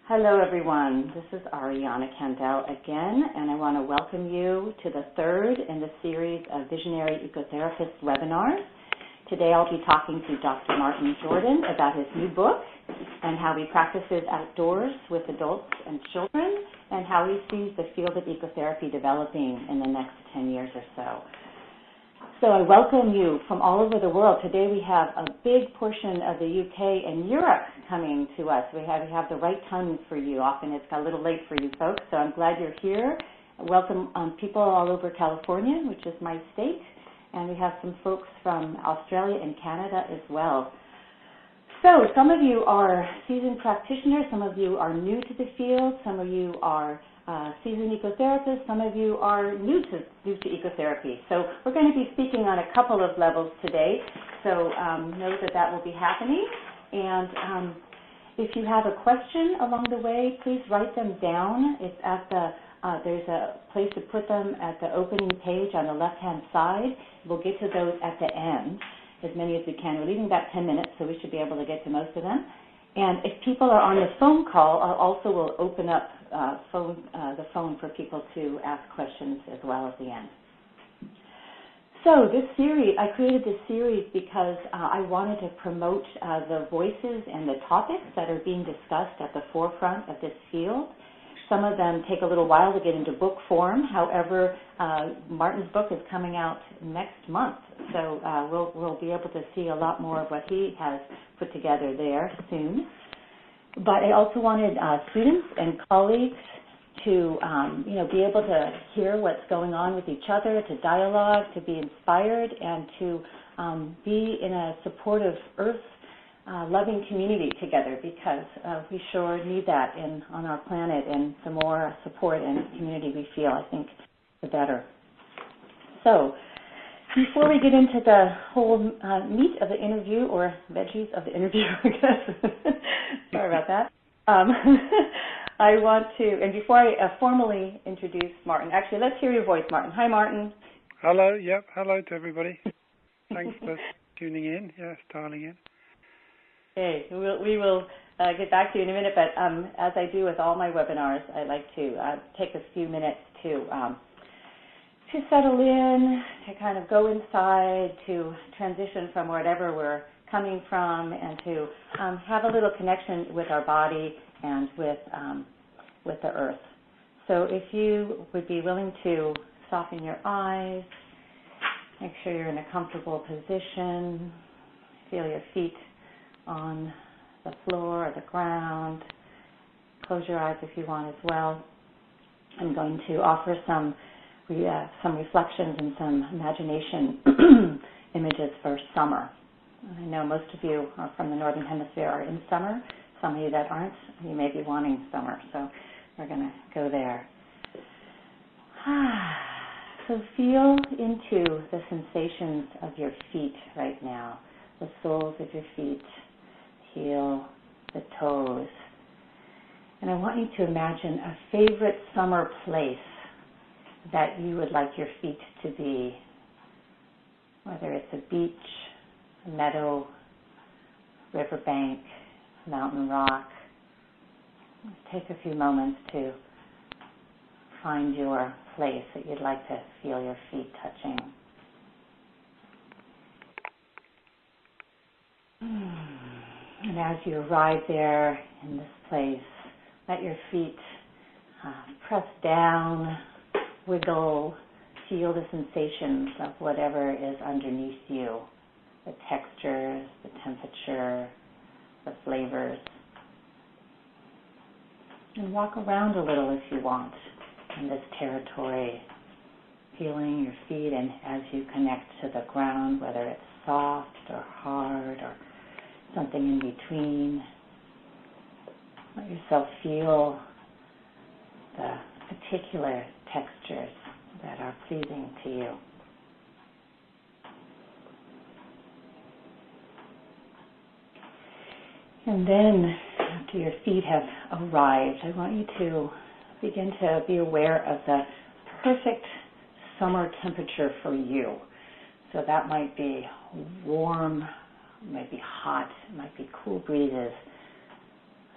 Hello, everyone. This is Ariana Kandel again, and I want to welcome you to the third in the series of Visionary Ecotherapist webinars. Today I'll be talking to Dr. Martin Jordan about his new book and how he practices outdoors with adults and children and how he sees the field of ecotherapy developing in the next 10 years or so. So I welcome you from all over the world. Today we have a big portion of the UK and Europe coming to us. We have the right time for you. Often it's a little late for you folks, so I'm glad you're here. Welcome people all over California, which is my state, and we have some folks from Australia and Canada as well. So some of you are seasoned practitioners, some of you are new to the field, some of you are seasoned ecotherapists, some of you are new to ecotherapy. So we're going to be speaking on a couple of levels today, so know that will be happening. And if you have a question along the way, please write them down. It's at there's a place to put them at the opening page on the left-hand side. We'll get to those at the end, as many as we can. We're leaving about 10 minutes, so we should be able to get to most of them. And if people are on the phone call, I also will open up the phone for people to ask questions as well at the end. So this series, I created this series because I wanted to promote the voices and the topics that are being discussed at the forefront of this field. Some of them take a little while to get into book form. However, Martin's book is coming out next month, so we'll be able to see a lot more of what he has put together there soon. But I also wanted students and colleagues to be able to hear what's going on with each other, to dialogue, to be inspired, and to be in a supportive loving community together, because we sure need that on our planet, and the more support and community we feel, I think, the better. So before we get into the whole meat of the interview, or veggies of the interview, I guess, sorry about that, I want to, and before I formally introduce Martin, actually, let's hear your voice, Martin. Hi, Martin. Hello, yep, hello to everybody. Thanks for tuning in, dialing in. Okay, we will get back to you in a minute, but as I do with all my webinars, I like to take a few minutes to settle in, to kind of go inside, to transition from whatever we're coming from, and to have a little connection with our body and with the earth. So if you would be willing to soften your eyes, make sure you're in a comfortable position, feel your feet on the floor or the ground. Close your eyes if you want as well. I'm going to offer some reflections and some imagination images for summer. I know most of you are from the Northern Hemisphere are in summer. Some of you that aren't, you may be wanting summer, so we're going to go there. So feel into the sensations of your feet right now, the soles of your feet, heel, the toes. And I want you to imagine a favorite summer place that you would like your feet to be, whether it's a beach, a meadow, riverbank, mountain rock. Take a few moments to find your place that you'd like to feel your feet touching. And as you arrive there in this place, let your feet press down, wiggle, feel the sensations of whatever is underneath you, the textures, the temperature, the flavors. And walk around a little if you want in this territory, feeling your feet, and as you connect to the ground, whether it's soft or hard or something in between, let yourself feel the particular textures that are pleasing to you. And then, after your feet have arrived, I want you to begin to be aware of the perfect summer temperature for you. So that might be warm, it might be hot, it might be cool breezes.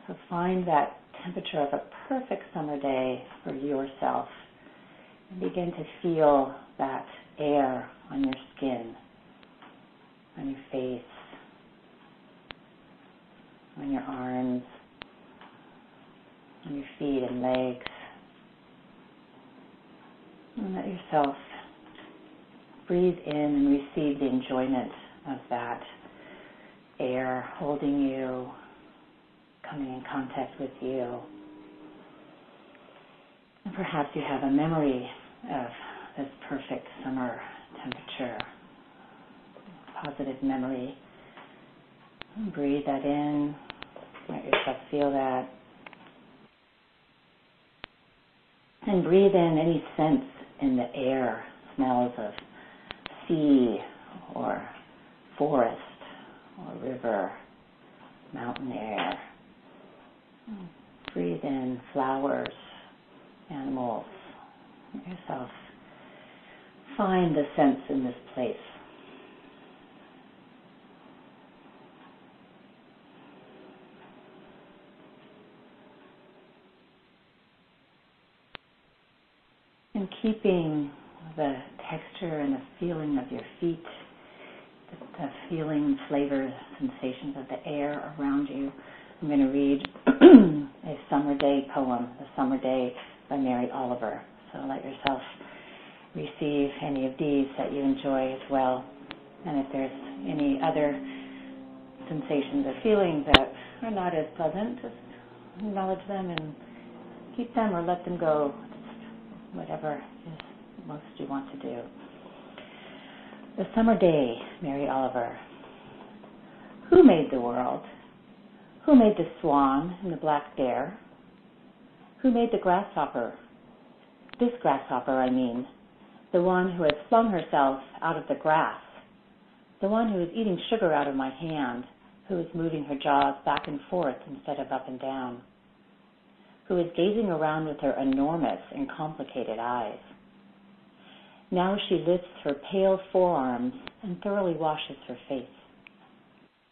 So find that temperature of a perfect summer day for yourself. And begin to feel that air on your skin, on your face, on your arms, on your feet and legs. And let yourself breathe in and receive the enjoyment of that air holding you, coming in contact with you. And perhaps you have a memory of this perfect summer temperature, positive memory. And breathe that in, let yourself feel that. And breathe in any sense in the air, smells of sea or forest or river, mountain air. Breathe in flowers, animals. Let yourself find the sense in this place. And keeping the texture and the feeling of your feet, the feeling, flavors, sensations of the air around you, I'm going to read a summer day poem, The Summer Day by Mary Oliver. So let yourself receive any of these that you enjoy as well. And if there's any other sensations or feelings that are not as pleasant, just acknowledge them and keep them or let them go. Just whatever is most you want to do. The Summer Day, Mary Oliver. Who made the world? Who made the swan and the black bear? Who made the grasshopper? This grasshopper, I mean, the one who has flung herself out of the grass, the one who is eating sugar out of my hand, who is moving her jaws back and forth instead of up and down, who is gazing around with her enormous and complicated eyes. Now she lifts her pale forearms and thoroughly washes her face.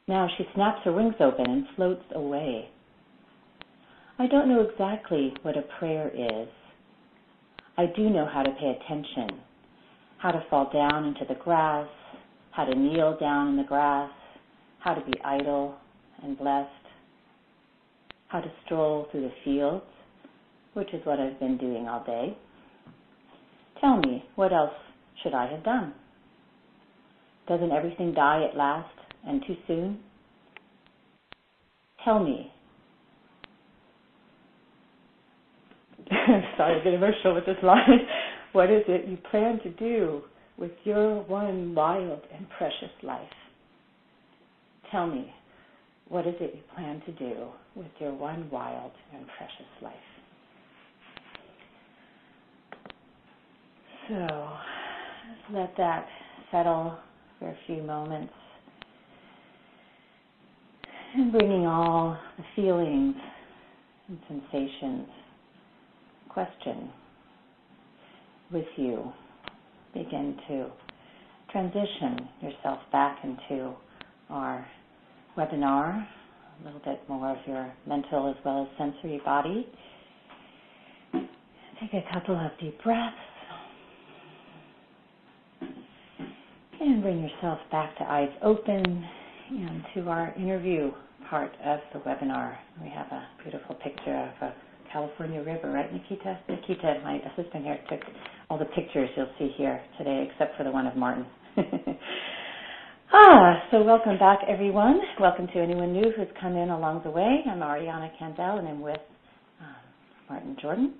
Now she snaps her wings open and floats away. I don't know exactly what a prayer is. I do know how to pay attention, how to fall down into the grass, how to kneel down in the grass, how to be idle and blessed, how to stroll through the fields, which is what I've been doing all day. Tell me, what else should I have done? Doesn't everything die at last and too soon? Tell me. I'm sorry, I get emotional with this line. What is it you plan to do with your one wild and precious life? Tell me, what is it you plan to do with your one wild and precious life? So, just let that settle for a few moments. And bringing all the feelings and sensations, question with you. Begin to transition yourself back into our webinar, a little bit more of your mental as well as sensory body. Take a couple of deep breaths. And bring yourself back to eyes open and to our interview part of the webinar. We have a beautiful picture of a California river, right, Nikita? Nikita, my assistant here, took all the pictures you'll see here today, except for the one of Martin. So welcome back, everyone. Welcome to anyone new who's come in along the way. I'm Ariana Kandel, and I'm with Martin Jordan.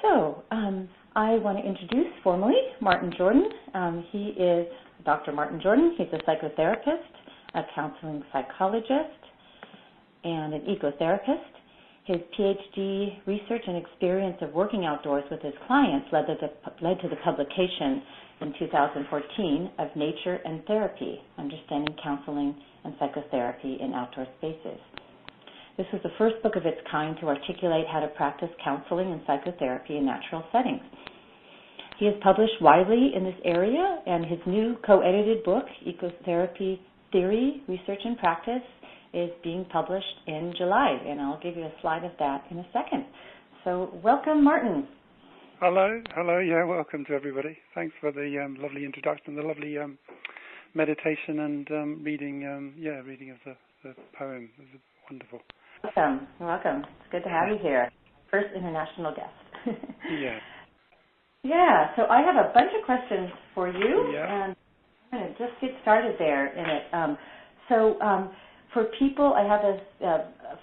So I want to introduce formally Martin Jordan. He is Dr. Martin Jordan. He's a psychotherapist, a counseling psychologist, and an ecotherapist. His PhD research and experience of working outdoors with his clients led to the publication in 2014 of Nature and Therapy, Understanding Counseling and Psychotherapy in Outdoor Spaces. This was the first book of its kind to articulate how to practice counseling and psychotherapy in natural settings. He has published widely in this area, and his new co-edited book, Ecotherapy Theory, Research and Practice, is being published in July, and I'll give you a slide of that in a second. So welcome, Martin. Hello. Yeah, welcome to everybody. Thanks for the lovely introduction, the lovely meditation and reading of the poem. It was wonderful. Welcome. It's good to have you here. First international guest. Yeah. Yeah, so I have a bunch of questions for you, Yeah. and I'm going to just get started there in it. For people,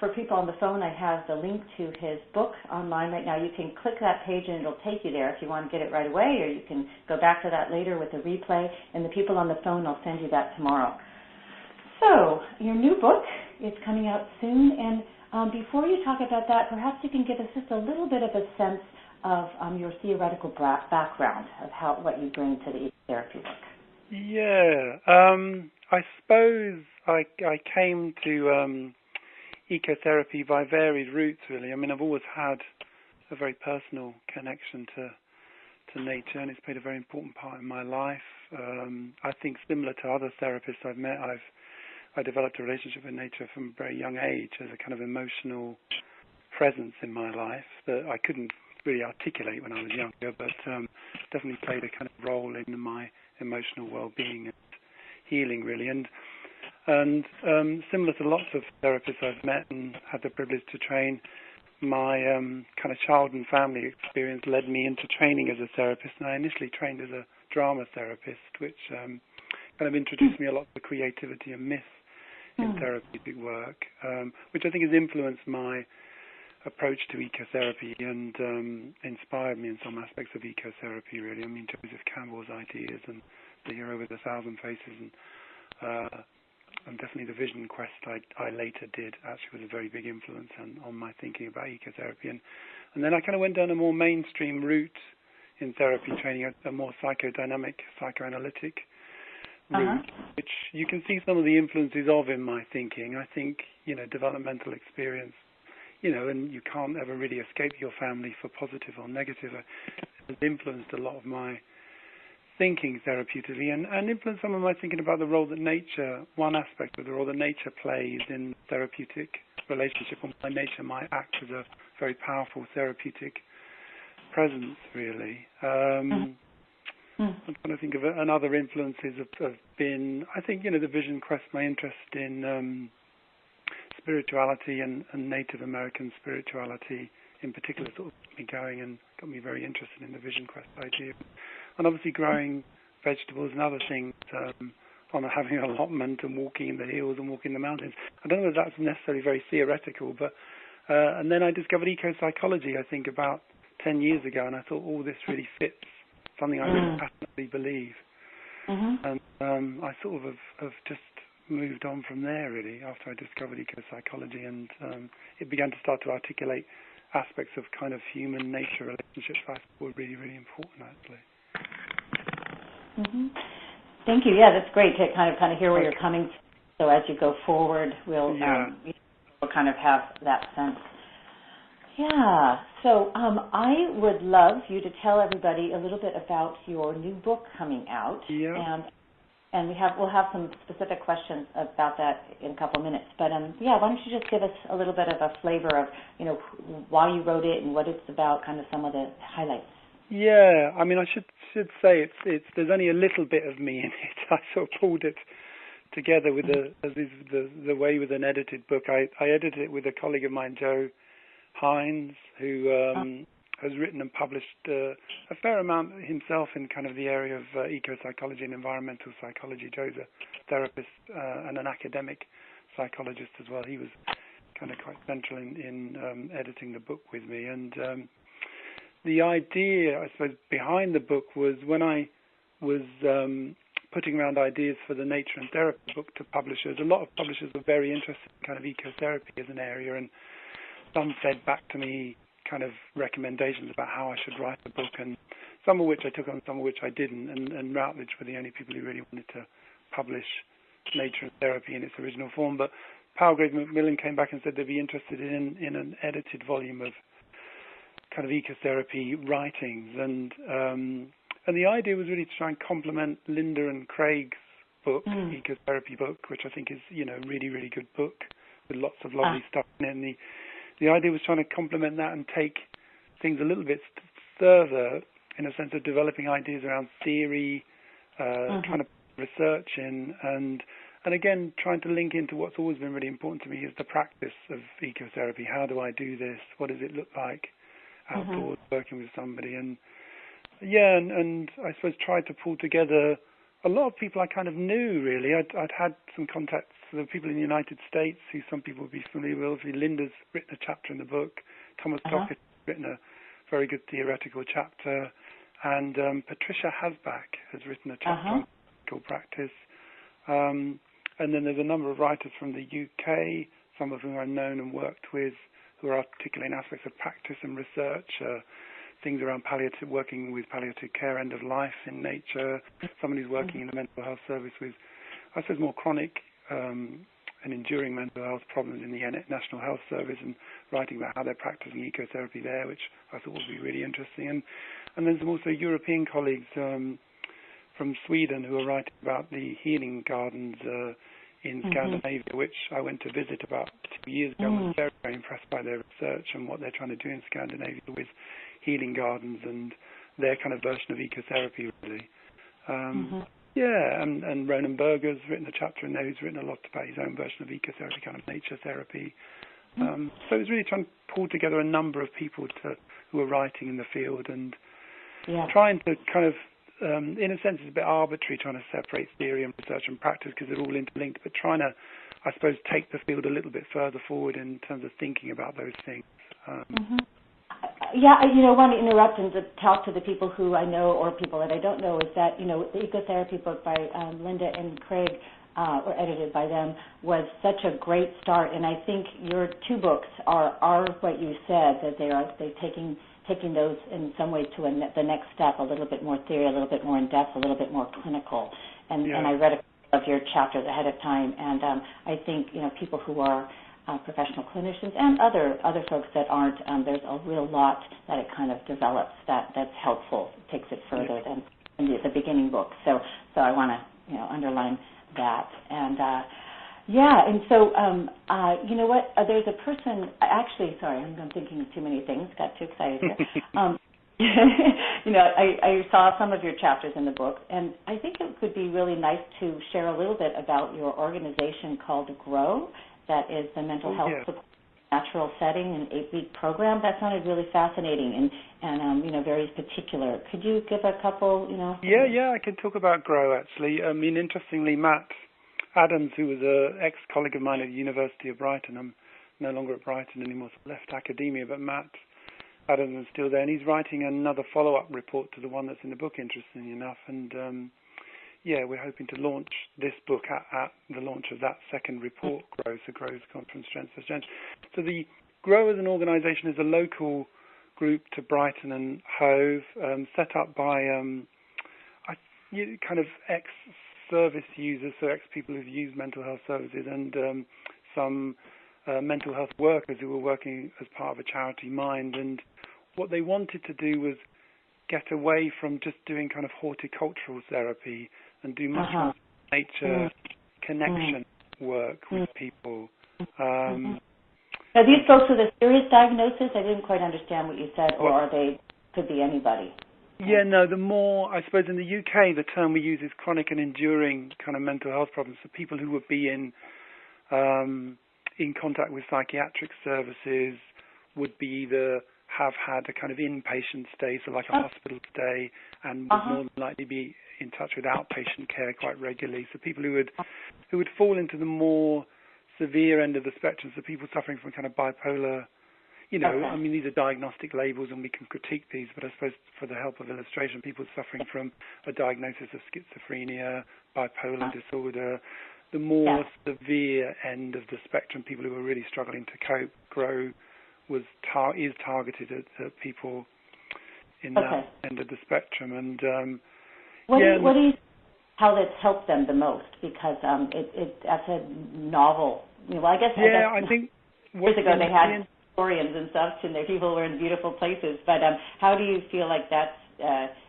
for people on the phone, I have the link to his book online right now. You can click that page and it'll take you there if you want to get it right away, or you can go back to that later with a replay. And the people on the phone, I'll send you that tomorrow. So your new book is coming out soon, and before you talk about that, perhaps you can give us just a little bit of a sense of your theoretical background of what you bring to the ecotherapy work. Yeah. I suppose I came to ecotherapy by varied routes, really. I mean, I've always had a very personal connection to nature, and it's played a very important part in my life. I think similar to other therapists I've met, I developed a relationship with nature from a very young age as a kind of emotional presence in my life that I couldn't really articulate when I was younger, but definitely played a kind of role in my emotional well-being and healing, really. And similar to lots of therapists I've met and had the privilege to train, my kind of child and family experience led me into training as a therapist, and I initially trained as a drama therapist, which kind of introduced me a lot to creativity and myth in therapeutic work, which I think has influenced my approach to ecotherapy and inspired me in some aspects of ecotherapy, really. I mean, Joseph Campbell's ideas and the hero with 1,000 faces and definitely the vision quest I later did actually was a very big influence on my thinking about ecotherapy. And then I kind of went down a more mainstream route in therapy training, a more psychodynamic, psychoanalytic route, which you can see some of the influences of in my thinking. I think, developmental experience, and you can't ever really escape your family for positive or negative. It has influenced a lot of my thinking therapeutically and influenced some of my thinking about the role that nature, one aspect of the role that nature plays in therapeutic relationship, and why nature might act as a very powerful therapeutic presence, really. I'm trying to think of it, and other influences have been, I think, the vision quest, my interest in spirituality and Native American spirituality in particular sort of got me going and got me very interested in the vision quest idea. And obviously growing vegetables and other things on having an allotment and walking in the hills and walking in the mountains. I don't know if that's necessarily very theoretical, but and then I discovered eco-psychology, I think, about 10 years ago, and I thought, this really fits something I really passionately believe. And I sort of have just moved on from there, really, after I discovered eco-psychology, and it began to start to articulate aspects of kind of human-nature relationships I thought were really, really important, actually. Thank you. Yeah, that's great to kind of hear where you're coming from. So as you go forward, we'll kind of have that sense. Yeah. So I would love you to tell everybody a little bit about your new book coming out. Yeah. And we'll have some specific questions about that in a couple of minutes. But why don't you just give us a little bit of a flavor of why you wrote it and what it's about, kind of some of the highlights. Yeah, I mean, I should say there's only a little bit of me in it. I sort of pulled it together with the way with an edited book. I edited it with a colleague of mine, Joe Hines, who has written and published a fair amount himself in kind of the area of eco-psychology and environmental psychology. Joe's a therapist and an academic psychologist as well. He was kind of quite central in editing the book with me. And the idea, I suppose, behind the book was when I was putting around ideas for the nature and therapy book to publishers, a lot of publishers were very interested in kind of ecotherapy as an area, and some fed back to me kind of recommendations about how I should write the book, and some of which I took on, some of which I didn't, and Routledge were the only people who really wanted to publish nature and therapy in its original form. But Palgrave Macmillan came back and said they'd be interested in an edited volume of kind of ecotherapy writings, and the idea was really to try and complement Linda and Craig's book, Ecotherapy book, which I think is, a really, really good book. with lots of lovely stuff in it. And the idea was trying to complement that and take things a little bit further in a sense of developing ideas around theory, trying to research in, and again, trying to link into what's always been really important to me is the practice of ecotherapy. How do I do this? What does it look like outdoors working with somebody? And I suppose tried to pull together a lot of people I kind of knew, really. I'd had some contacts with people in the United States who some people would be familiar with. Linda's written a chapter in the book. Thomas Dockett has written a very good theoretical chapter. And Patricia Hasbach has written a chapter on clinical practice. And then there's a number of writers from the UK, some of whom I've known and worked with, who are articulating aspects of practice and research, things around working with palliative care, end of life in nature, someone who's working in the mental health service with, I suppose, more chronic and enduring mental health problems in the National Health Service, and writing about how they're practicing ecotherapy there, which I thought would be really interesting. And then some also European colleagues from Sweden who are writing about the healing gardens in Scandinavia, which I went to visit about 2 years ago. I was very, very impressed by their research and what they're trying to do in Scandinavia with healing gardens and their kind of version of ecotherapy, really. And Ronan Berger's written a chapter in there who's written a lot about his own version of ecotherapy, kind of nature therapy. So it's really trying to pull together a number of people who are writing in the field and trying to kind of, in a sense, it's a bit arbitrary trying to separate theory and research and practice because they're all interlinked, but trying to, I suppose, take the field a little bit further forward in terms of thinking about those things. I want to interrupt and to talk to the people who I know or people that I don't know, is that, the Ecotherapy book by Linda and Craig, or edited by them, was such a great start. And I think your two books are what you said, that they're taking those in some ways to the next step, a little bit more theory, a little bit more in depth, a little bit more clinical. And I read a couple of your chapters ahead of time, and I think people who are professional clinicians and other folks that aren't, there's a real lot that it kind of develops that's helpful, takes it further than in the beginning book. So I want to underline that. And and so you know what? There's a person. Actually, sorry, I'm thinking of too many things. Got too excited here. I saw some of your chapters in the book, and I think it would be really nice to share a little bit about your organization called GROW. That is the Mental Health Support Natural Setting, an 8-week program. That sounded really fascinating and very particular. Could you give a couple, Yeah, I can talk about GROW, actually. I mean, interestingly, Matt Adams, who was an ex-colleague of mine at the University of Brighton, I'm no longer at Brighton anymore, so left academia, but Matt Adams is still there, and he's writing another follow-up report to the one that's in the book, interestingly enough, and we're hoping to launch this book at the launch of that second report, GROW, so GROW's Conference Strength for Strength. So the GROW as an organisation is a local group to Brighton and Hove, set up by kind of ex-service users, so ex-people who've used mental health services, and some mental health workers who were working as part of a charity Mind. And what they wanted to do was get away from just doing kind of horticultural therapy and do much more nature connection work with people. Are these folks with a serious diagnosis? I didn't quite understand what you said, or are they, could be anybody? Yeah, no, the more, I suppose in the UK, the term we use is chronic and enduring kind of mental health problems. So people who would be in contact with psychiatric services would be either have had a kind of inpatient stay, so like a hospital stay, and would more than likely be in touch with outpatient care quite regularly. So people who would fall into the more severe end of the spectrum, so people suffering from kind of bipolar, I mean, these are diagnostic labels and we can critique these, but I suppose for the help of illustration, people suffering from a diagnosis of schizophrenia, bipolar disorder, the more severe end of the spectrum, people who are really struggling to cope, GROW is targeted at people in that end of the spectrum. And what do you how that's helped them the most? Because that's a novel. I guess I think years ago they had historians and stuff, and their people were in beautiful places. But how do you feel like that's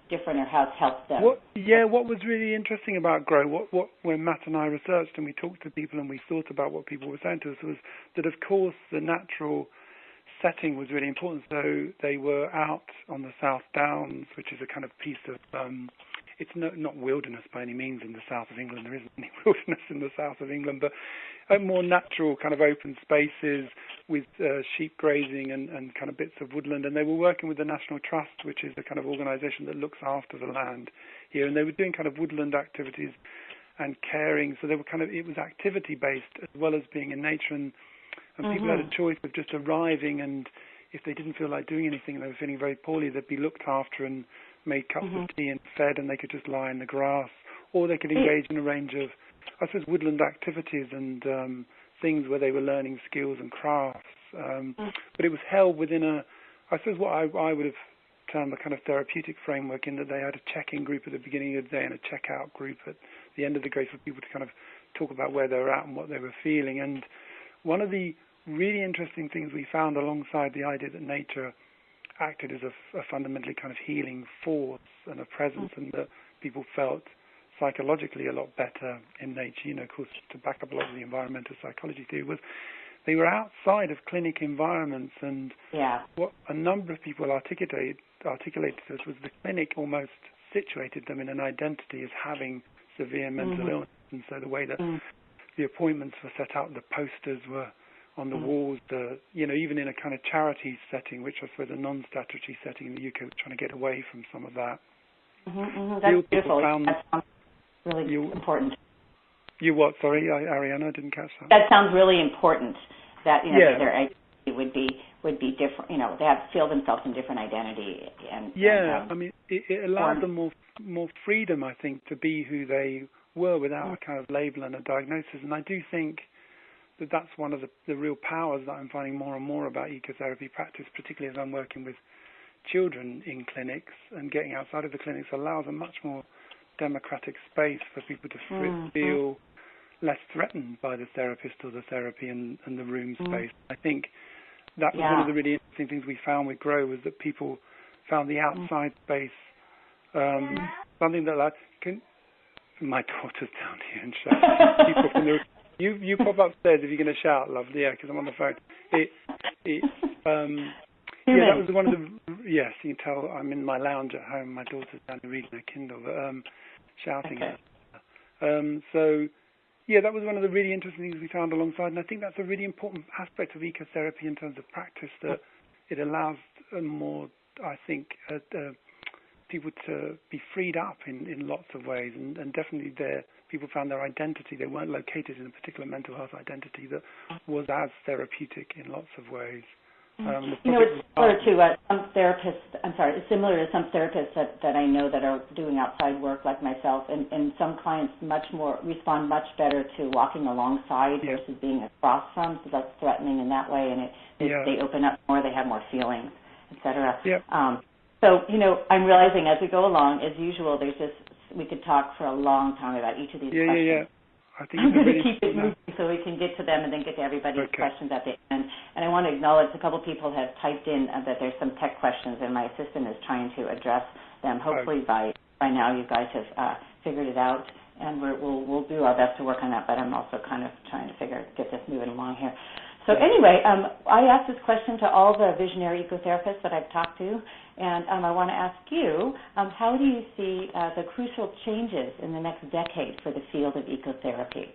different or how it's helped them? What was really interesting about Grow, when Matt and I researched and we talked to people and we thought about what people were saying to us, was that, of course, the natural setting was really important. So they were out on the South Downs, which is a kind of piece of, it's not wilderness by any means in the south of England. There isn't any wilderness in the south of England, but more natural kind of open spaces with sheep grazing and kind of bits of woodland. And they were working with the National Trust, which is the kind of organisation that looks after the land here. And they were doing kind of woodland activities and caring. So they were it was activity-based as well as being in nature. And people had a choice of just arriving, and if they didn't feel like doing anything and they were feeling very poorly, they'd be looked after and made cups of tea and fed, and they could just lie in the grass. Or they could engage in a range of, I suppose, woodland activities and things where they were learning skills and crafts. But it was held within I suppose what I would have termed a kind of therapeutic framework, in that they had a check-in group at the beginning of the day and a check-out group at the end of the day for people to kind of talk about where they were at and what they were feeling. And one of the really interesting things we found, alongside the idea that nature acted as a fundamentally kind of healing force and a presence, and that people felt psychologically a lot better in nature, of course, to back up a lot of the environmental psychology theory, was they were outside of clinic environments. And what a number of people articulated to us was the clinic almost situated them in an identity as having severe mental illness. And so the way that the appointments were set out, the posters were on the walls, even in a kind of charity setting, which I suppose a non-statutory setting in the UK, was trying to get away from some of that. That's beautiful. That sounds really important. You what? Sorry, Ariana, I didn't catch that. That sounds really important. That their identity would be different. They have to feel themselves in different identity. I mean, it allowed them more freedom, I think, to be who they were without a kind of label and a diagnosis. And I do think that's one of the real powers that I'm finding more and more about ecotherapy practice, particularly as I'm working with children in clinics, and getting outside of the clinics allows a much more democratic space for people to feel less threatened by the therapist or the therapy and the room space. I think that was one of the really interesting things we found with Grow, was that people found the outside space something that my daughter's down here and shouting. People from you pop upstairs if you're going to shout, love, because I'm on the phone. That was one of the, yes, you can tell I'm in my lounge at home. My daughter's down here reading her Kindle, but shouting at her. That was one of the really interesting things we found alongside, and I think that's a really important aspect of ecotherapy in terms of practice, that it allows more, I think, people to be freed up in lots of ways, and definitely people found their identity. They weren't located in a particular mental health identity that was as therapeutic in lots of ways. It's similar to some therapists. It's similar to some therapists that I know that are doing outside work, like myself, and some clients respond much better to walking alongside versus being across from. So that's threatening in that way, and they open up more. They have more feelings, etc. So I'm realizing as we go along, as usual, we could talk for a long time about each of these questions. I think I'm going to keep it moving so we can get to them and then get to everybody's questions at the end. And I want to acknowledge a couple people have typed in that there's some tech questions, and my assistant is trying to address them. Hopefully by now you guys have figured it out, and we'll do our best to work on that, but I'm also kind of trying to get this moving along here. So anyway, I asked this question to all the visionary ecotherapists that I've talked to, and I want to ask you, how do you see the crucial changes in the next decade for the field of ecotherapy?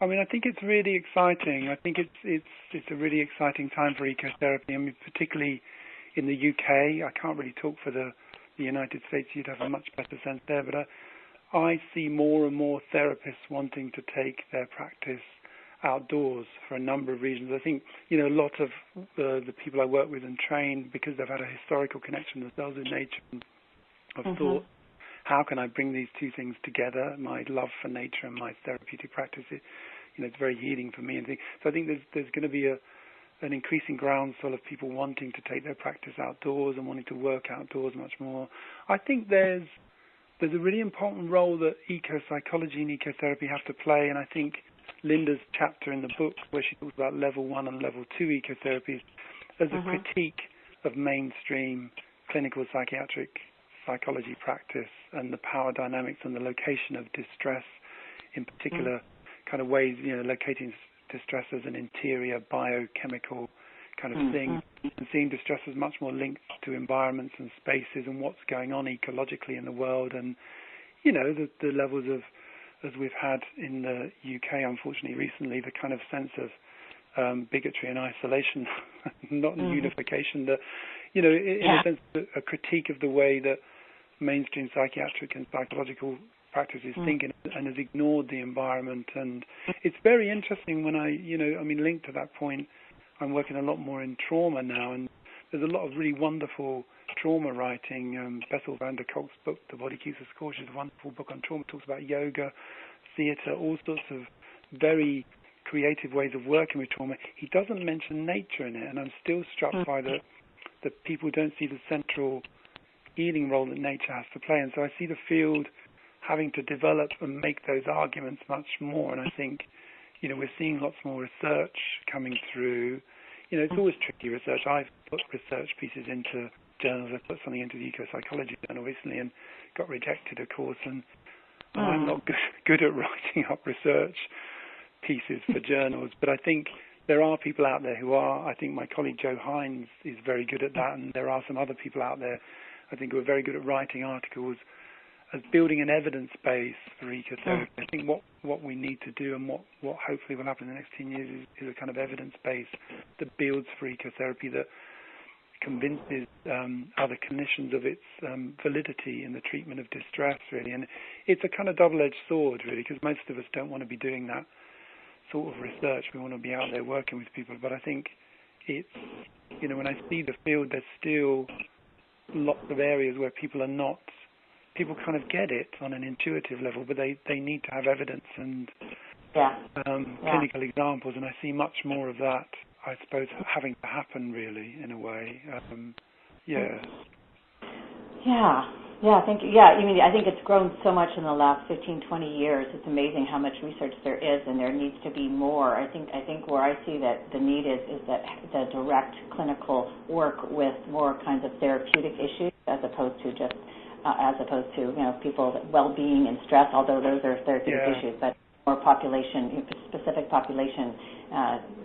I mean, I think it's really exciting. I think it's a really exciting time for ecotherapy. I mean, particularly in the UK. I can't really talk for the United States. You'd have a much better sense there, but I see more and more therapists wanting to take their practice outdoors for a number of reasons. I think, a lot of the people I work with and train, because they've had a historical connection themselves with nature, and have thought, how can I bring these two things together, my love for nature and my therapeutic practice? It's very healing for me. So I think there's going to be an increasing groundswell of people wanting to take their practice outdoors and wanting to work outdoors much more. I think there's a really important role that eco-psychology and ecotherapy have to play, and I think Linda's chapter in the book, where she talks about level 1 and level 2 ecotherapies, as a critique of mainstream clinical psychiatric psychology practice and the power dynamics and the location of distress in particular kind of ways, locating distress as an interior biochemical kind of thing, and seeing distress as much more linked to environments and spaces and what's going on ecologically in the world, and the levels of, as we've had in the UK unfortunately recently, the kind of sense of bigotry and isolation, not unification, that in a sense a critique of the way that mainstream psychiatric and psychological practice is thinking and has ignored the environment. And it's very interesting when linked to that point, I'm working a lot more in trauma now, and there's a lot of really wonderful trauma writing. Bessel van der Kolk's book, The Body Keeps the Score, is a wonderful book on trauma, talks about yoga, theatre, all sorts of very creative ways of working with trauma. He doesn't mention nature in it, and I'm still struck by that people don't see the central healing role that nature has to play. And so I see the field having to develop and make those arguments much more. And I think, we're seeing lots more research coming through. It's always tricky research. I've put research pieces into journals. I put something into the Ecopsychology Journal recently and got rejected, of course. And I'm not good at writing up research pieces for journals. But I think there are people out there who are. I think my colleague Joe Hines is very good at that. And there are some other people out there, I think, who are very good at writing articles as building an evidence base for ecotherapy. I think what we need to do and what hopefully will happen in the next 10 years is a kind of evidence base that builds for ecotherapy, that convinces other clinicians of its validity in the treatment of distress, really. And it's a kind of double-edged sword, really, because most of us don't want to be doing that sort of research. We want to be out there working with people. But I think it's, when I see the field, there's still lots of areas where people kind of get it on an intuitive level, but they need to have evidence and clinical examples, and I see much more of that, I suppose, having to happen, really, in a way. I think it's grown so much in the last 15, 20 years. It's amazing how much research there is, and there needs to be more. I think where I see that the need is that the direct clinical work with more kinds of therapeutic issues as opposed to people's well-being and stress, although those are therapeutic issues, but more specific population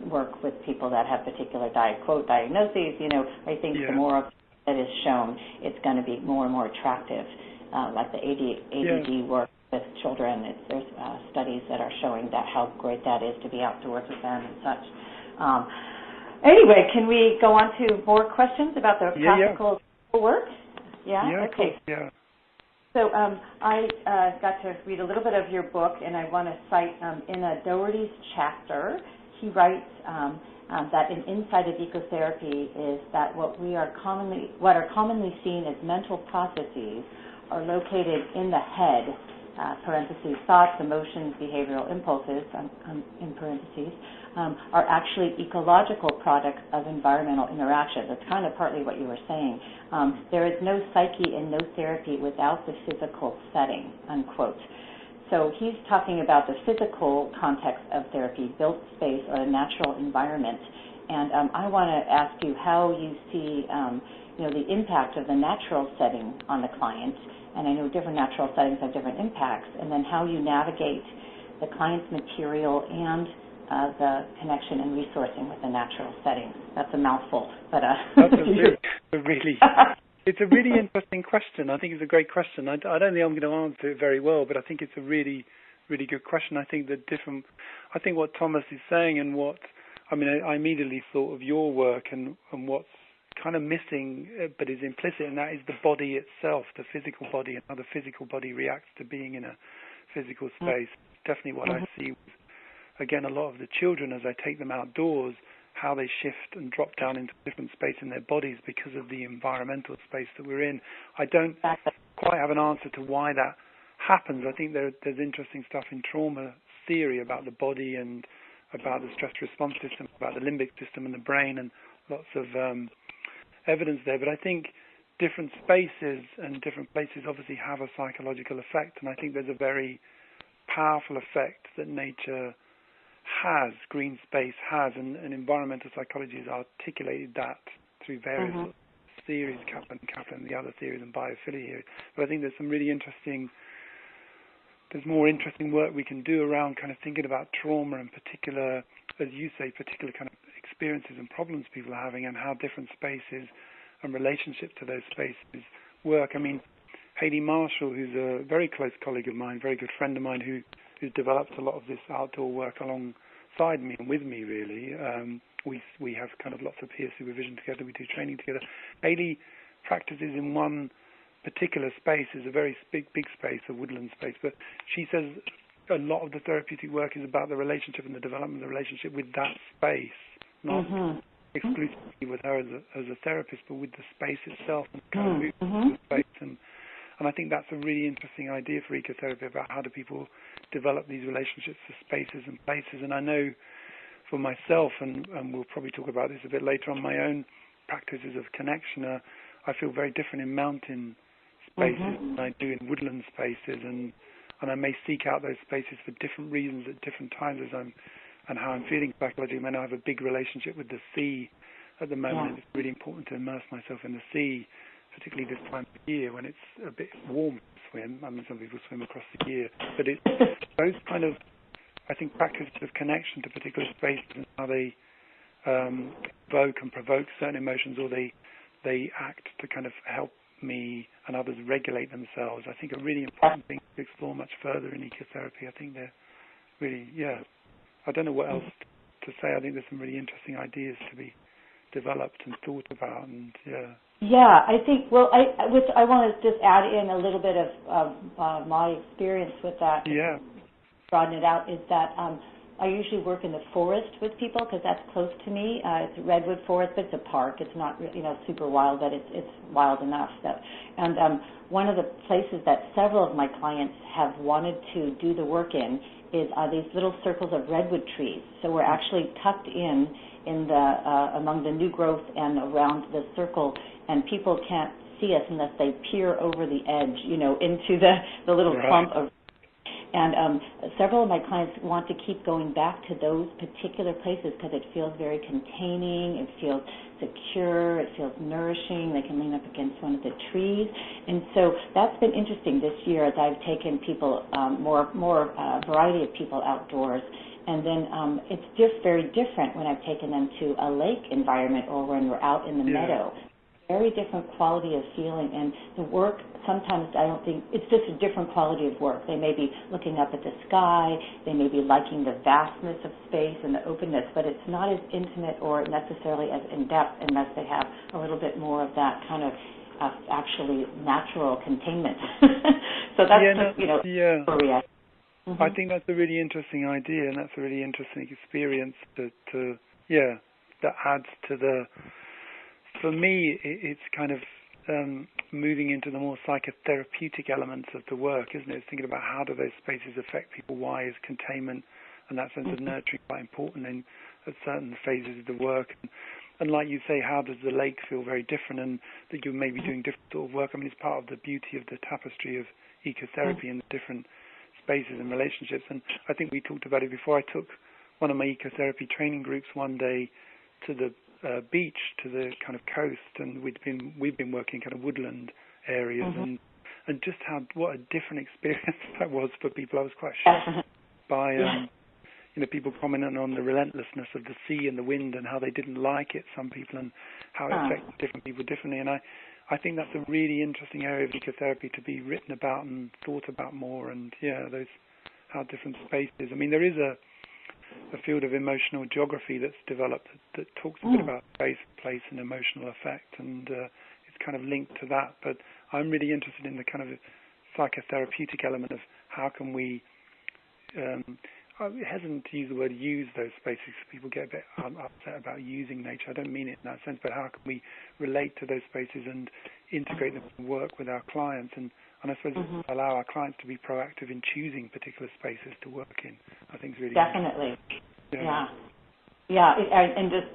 work with people that have particular diagnoses. I think the more of that is shown, it's going to be more and more attractive. Like the ADD work with children, there's studies that are showing that how great that is to be outdoors with them and such. Anyway, can we go on to more questions about the practical work? Okay. So I got to read a little bit of your book, and I want to cite in Doherty's chapter, he writes that an insight of ecotherapy is that what are commonly seen as mental processes are located in the head, parentheses, thoughts, emotions, behavioral impulses, in parentheses, are actually ecological products of environmental interaction. That's kind of partly what you were saying. There is no psyche and no therapy without the physical setting, unquote. So he's talking about the physical context of therapy, built space or a natural environment. And I want to ask you how you see the impact of the natural setting on the client. And I know different natural settings have different impacts. And then how you navigate the client's material and the connection and resourcing with the natural settings. That's a mouthful, but it's a really interesting question. I think it's a great question. I don't think I'm going to answer it very well, but I think it's a really, really good question. I think what Thomas is saying and I immediately thought of your work and what's kind of missing, but is implicit in that, is the body itself, the physical body, and how the physical body reacts to being in a physical space. Definitely what I see. Again, a lot of the children, as I take them outdoors, how they shift and drop down into different space in their bodies because of the environmental space that we're in. I don't quite have an answer to why that happens. I think there's interesting stuff in trauma theory about the body and about the stress response system, about the limbic system and the brain, and lots of evidence there. But I think different spaces and different places obviously have a psychological effect, and I think there's a very powerful effect that nature has, green space has, and environmental psychology has articulated that through various series, Kaplan and Kaplan, the other series, and biophilia here. But I think there's some really there's more interesting work we can do around kind of thinking about trauma and particular, as you say, particular kind of experiences and problems people are having and how different spaces and relationships to those spaces work. I mean, Hayley Marshall, who's a very close colleague of mine, very good friend of mine, who's developed a lot of this outdoor work alongside me and with me, really. We have kind of lots of peer supervision together. We do training together. Hayley practices in one particular space, is a very big space, a woodland space, but she says a lot of the therapeutic work is about the relationship and the development of the relationship with that space, not exclusively with her as a therapist, but with the space itself and kind of moving through the space. And I think that's a really interesting idea for ecotherapy about how do people develop these relationships to spaces and places. And I know for myself, and we'll probably talk about this a bit later on, my own practices of connection, I feel very different in mountain spaces than I do in woodland spaces, and I may seek out those spaces for different reasons at different times and how I'm feeling psychologically. I know I have a big relationship with the sea at the moment. It's really important to immerse myself in the sea, particularly this time of year when it's a bit warm to swim. I mean, some people swim across the year, but it's those kind of, I think, practices of connection to particular spaces and how they evoke and provoke certain emotions, or they act to kind of help me and others regulate themselves, I think are really important things to explore much further in ecotherapy. I think they're really, I don't know what else to say. I think there's some really interesting ideas to be developed and thought about, and I think, well, I want to just add in a little bit of my experience with that. Broaden it out, is that I usually work in the forest with people because that's close to me. It's a redwood forest, but it's a park. It's not, super wild, but it's wild enough. And one of the places that several of my clients have wanted to do the work in is these little circles of redwood trees. So we're actually tucked in the among the new growth and around the circle, and people can't see us unless they peer over the edge, into the little clump of. And several of my clients want to keep going back to those particular places because it feels very containing, it feels secure, it feels nourishing. They can lean up against one of the trees. And so that's been interesting this year as I've taken people, more variety of people outdoors. And then it's just very different when I've taken them to a lake environment or when we're out in the meadow. Very different quality of feeling, and the work, sometimes I don't think, it's just a different quality of work. They may be looking up at the sky, they may be liking the vastness of space and the openness, but it's not as intimate or necessarily as in-depth unless they have a little bit more of that kind of actually natural containment. So that's I think that's a really interesting idea, and that's a really interesting experience that adds to the. For me, it's kind of moving into the more psychotherapeutic elements of the work, isn't it? It's thinking about how do those spaces affect people, why is containment and that sense of nurturing quite important at certain phases of the work. And like you say, how does the lake feel very different, and that you may be doing different sort of work. I mean, it's part of the beauty of the tapestry of ecotherapy and the different spaces and relationships. And I think we talked about it before. I took one of my ecotherapy training groups one day to the beach, to the kind of coast, and we've been working kind of woodland areas, and just what a different experience that was for people. I was quite shocked by people commenting on the relentlessness of the sea and the wind and how they didn't like it, some people, and how it affected different people differently. And I think that's a really interesting area of ecotherapy to be written about and thought about more, and how different spaces. I mean, there is a field of emotional geography that's developed that talks a bit about space, place, and emotional effect, and it's kind of linked to that. But I'm really interested in the kind of psychotherapeutic element of how can we, I'm hesitant to use the word use those spaces. People get a bit upset about using nature. I don't mean it in that sense, but how can we relate to those spaces and integrate them and work with our clients, and I suppose allow our clients to be proactive in choosing particular spaces to work in. I think it's really definitely. And just,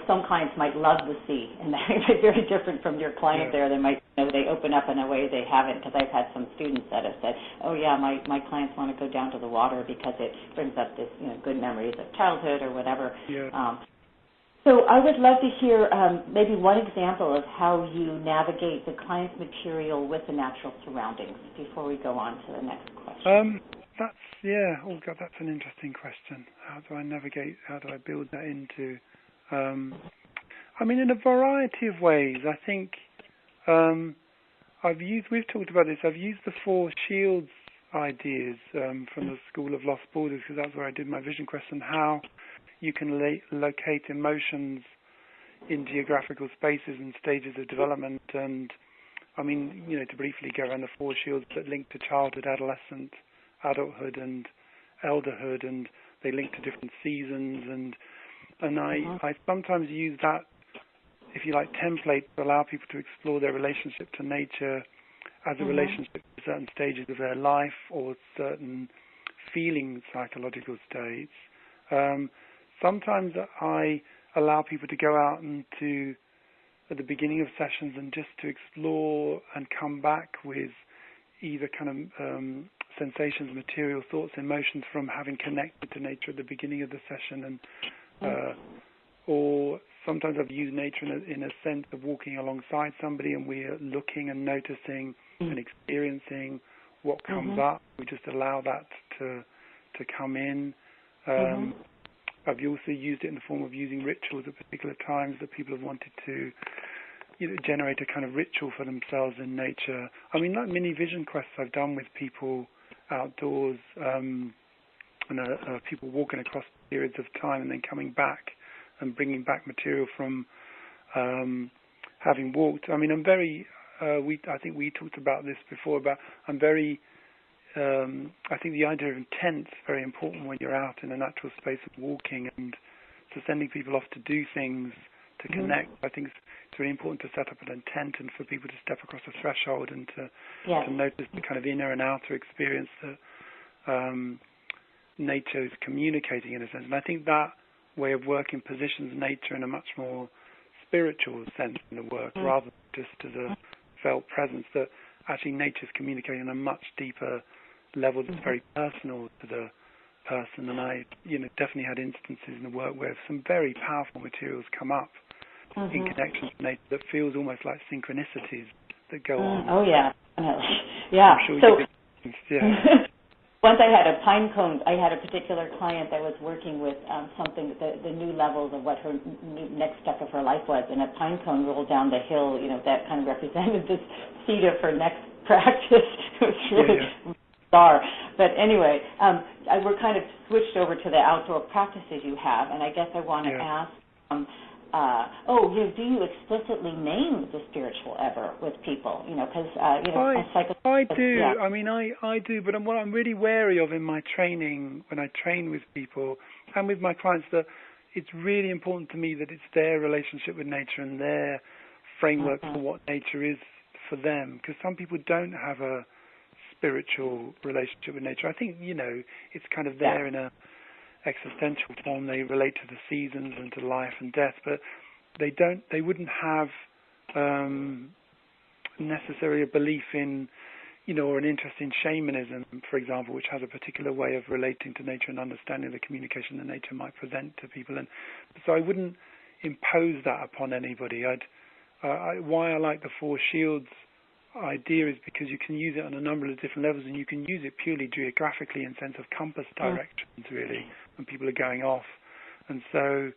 some clients might love the sea, and they're very different from your client there. They might, they open up in a way they haven't, because I've had some students that have said, my clients want to go down to the water because it brings up this, good memories of childhood or whatever. So I would love to hear maybe one example of how you navigate the client's material with the natural surroundings before we go on to the next question. Oh God, that's an interesting question. How do I navigate, how do I build that into, in a variety of ways. I think we've talked about this, I've used the 4 shields ideas from the School of Lost Borders, because that's where I did my vision quest, and how you can locate emotions in geographical spaces and stages of development. And to briefly go around the 4 shields that link to childhood, adolescent, adulthood, and elderhood, and they link to different seasons. And I sometimes use that, if you like, template to allow people to explore their relationship to nature as a relationship to certain stages of their life or certain feeling psychological states. Sometimes I allow people to go out and at the beginning of sessions, and just to explore and come back with either kind of sensations, material, thoughts, emotions from having connected to nature at the beginning of the session, and or sometimes I've used nature in a sense of walking alongside somebody, and we're looking and noticing and experiencing what comes up. We just allow that to come in. I've also used it in the form of using rituals at particular times that people have wanted to generate a kind of ritual for themselves in nature. Like mini vision quests I've done with people outdoors, and people walking across periods of time and then coming back and bringing back material from having walked. I'm very, I think we talked about this before, I'm very, I think the idea of intent is very important when you're out in a natural space of walking, and so sending people off to do things, to connect. I think it's really important to set up an intent and for people to step across a threshold and to notice the kind of inner and outer experience that nature is communicating in a sense. And I think that way of working positions nature in a much more spiritual sense in the work, rather than just as a felt presence, that actually nature's communicating on a much deeper level that's very personal to the person. And I definitely had instances in the work where some very powerful materials come up in connection to nature that feels almost like synchronicities that go on. Oh yeah, yeah. I'm sure Once I had a pine cone, I had a particular client that was working with something, the new levels of what her next step of her life was, and a pine cone rolled down the hill, that kind of represented this seed of her next practice. It was really bizarre. But anyway, we're kind of switched over to the outdoor practices you have, and I guess I want to ask, do you explicitly name the spiritual ever with people? Because I do. I do. But what I'm really wary of in my training, when I train with people and with my clients, that it's really important to me that it's their relationship with nature and their framework for what nature is for them. Because some people don't have a spiritual relationship with nature. I think it's kind of there in a existential form. They relate to the seasons and to life and death, but they wouldn't have necessarily a belief in or an interest in shamanism, for example, which has a particular way of relating to nature and understanding the communication that nature might present to people. And so I wouldn't impose that upon anybody. Why I like the 4 shields idea is because you can use it on a number of different levels, and you can use it purely geographically in sense of compass directions, really, when people are going off. And so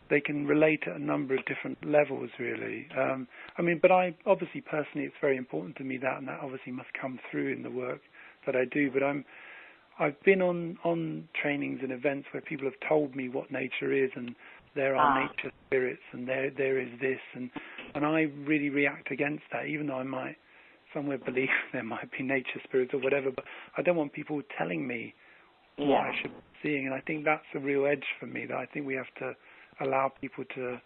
they can relate at a number of different levels, really. But I obviously, personally, it's very important to me and that obviously must come through in the work that I do. But I've been on trainings and events where people have told me what nature is, and there are nature spirits, and there is this, and I really react against that, even though I might somewhere believe there might be nature spirits or whatever, but I don't want people telling me what I should be seeing. And I think that's a real edge for me, that I think we have to allow people to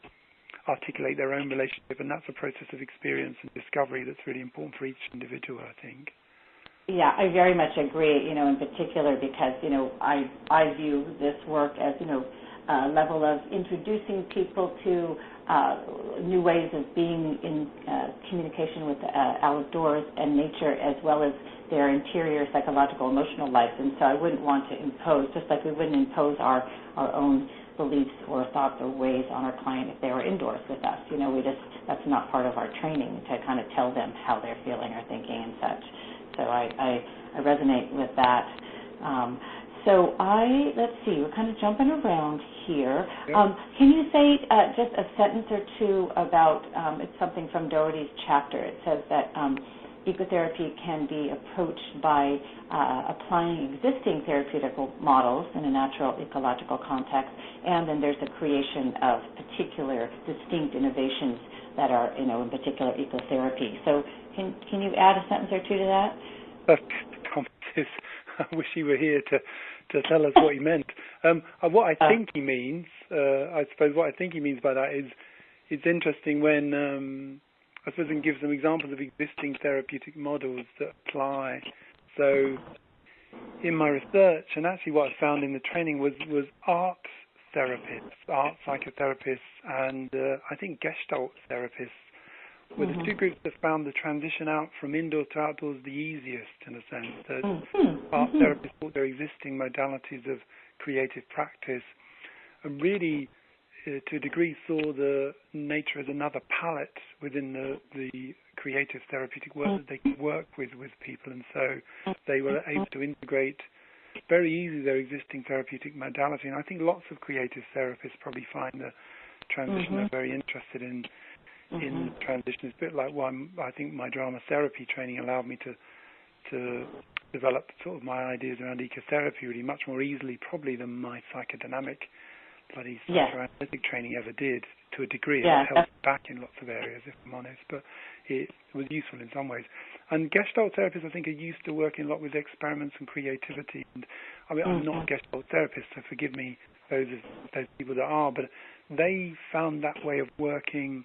articulate their own relationship, and that's a process of experience and discovery that's really important for each individual, I think. Yeah, I very much agree, in particular because, I view this work as, level of introducing people to new ways of being in communication with outdoors and nature, as well as their interior psychological, emotional lives. And so I wouldn't want to impose, just like we wouldn't impose our own beliefs or thoughts or ways on our client if they were indoors with us. That's not part of our training, to kind of tell them how they're feeling or thinking and such. So I resonate with that. Let's see, we're kind of jumping around here. Yep. Can you say just a sentence or two about, it's something from Doherty's chapter. It says that ecotherapy can be approached by applying existing therapeutic models in a natural ecological context, and then there's the creation of particular distinct innovations that are, in particular ecotherapy. So can you add a sentence or two to that? I wish he were here to tell us what he meant. What I think he means, I suppose what I think he means by that is, it's interesting when, I suppose, and give some examples of existing therapeutic models that apply. So in my research, and actually what I found in the training was art therapists, art psychotherapists, and I think Gestalt therapists were the two groups that found the transition out from indoors to outdoors the easiest, in a sense. That art therapists thought their existing modalities of creative practice and really, to a degree, saw the nature as another palette within the creative therapeutic work that they could work with people, and so they were able to integrate very easily their existing therapeutic modality. And I think lots of creative therapists probably find the transition they're very interested in transition. It's a bit like I think my drama therapy training allowed me to develop sort of my ideas around ecotherapy really much more easily probably than my psychodynamic bloody psychoanalytic training ever did, to a degree. It held back in lots of areas, if I'm honest, but it was useful in some ways. And Gestalt therapists, I think, are used to working a lot with experiments and creativity. And I mean, I'm not a Gestalt therapist, so forgive me, those people that are, but they found that way of working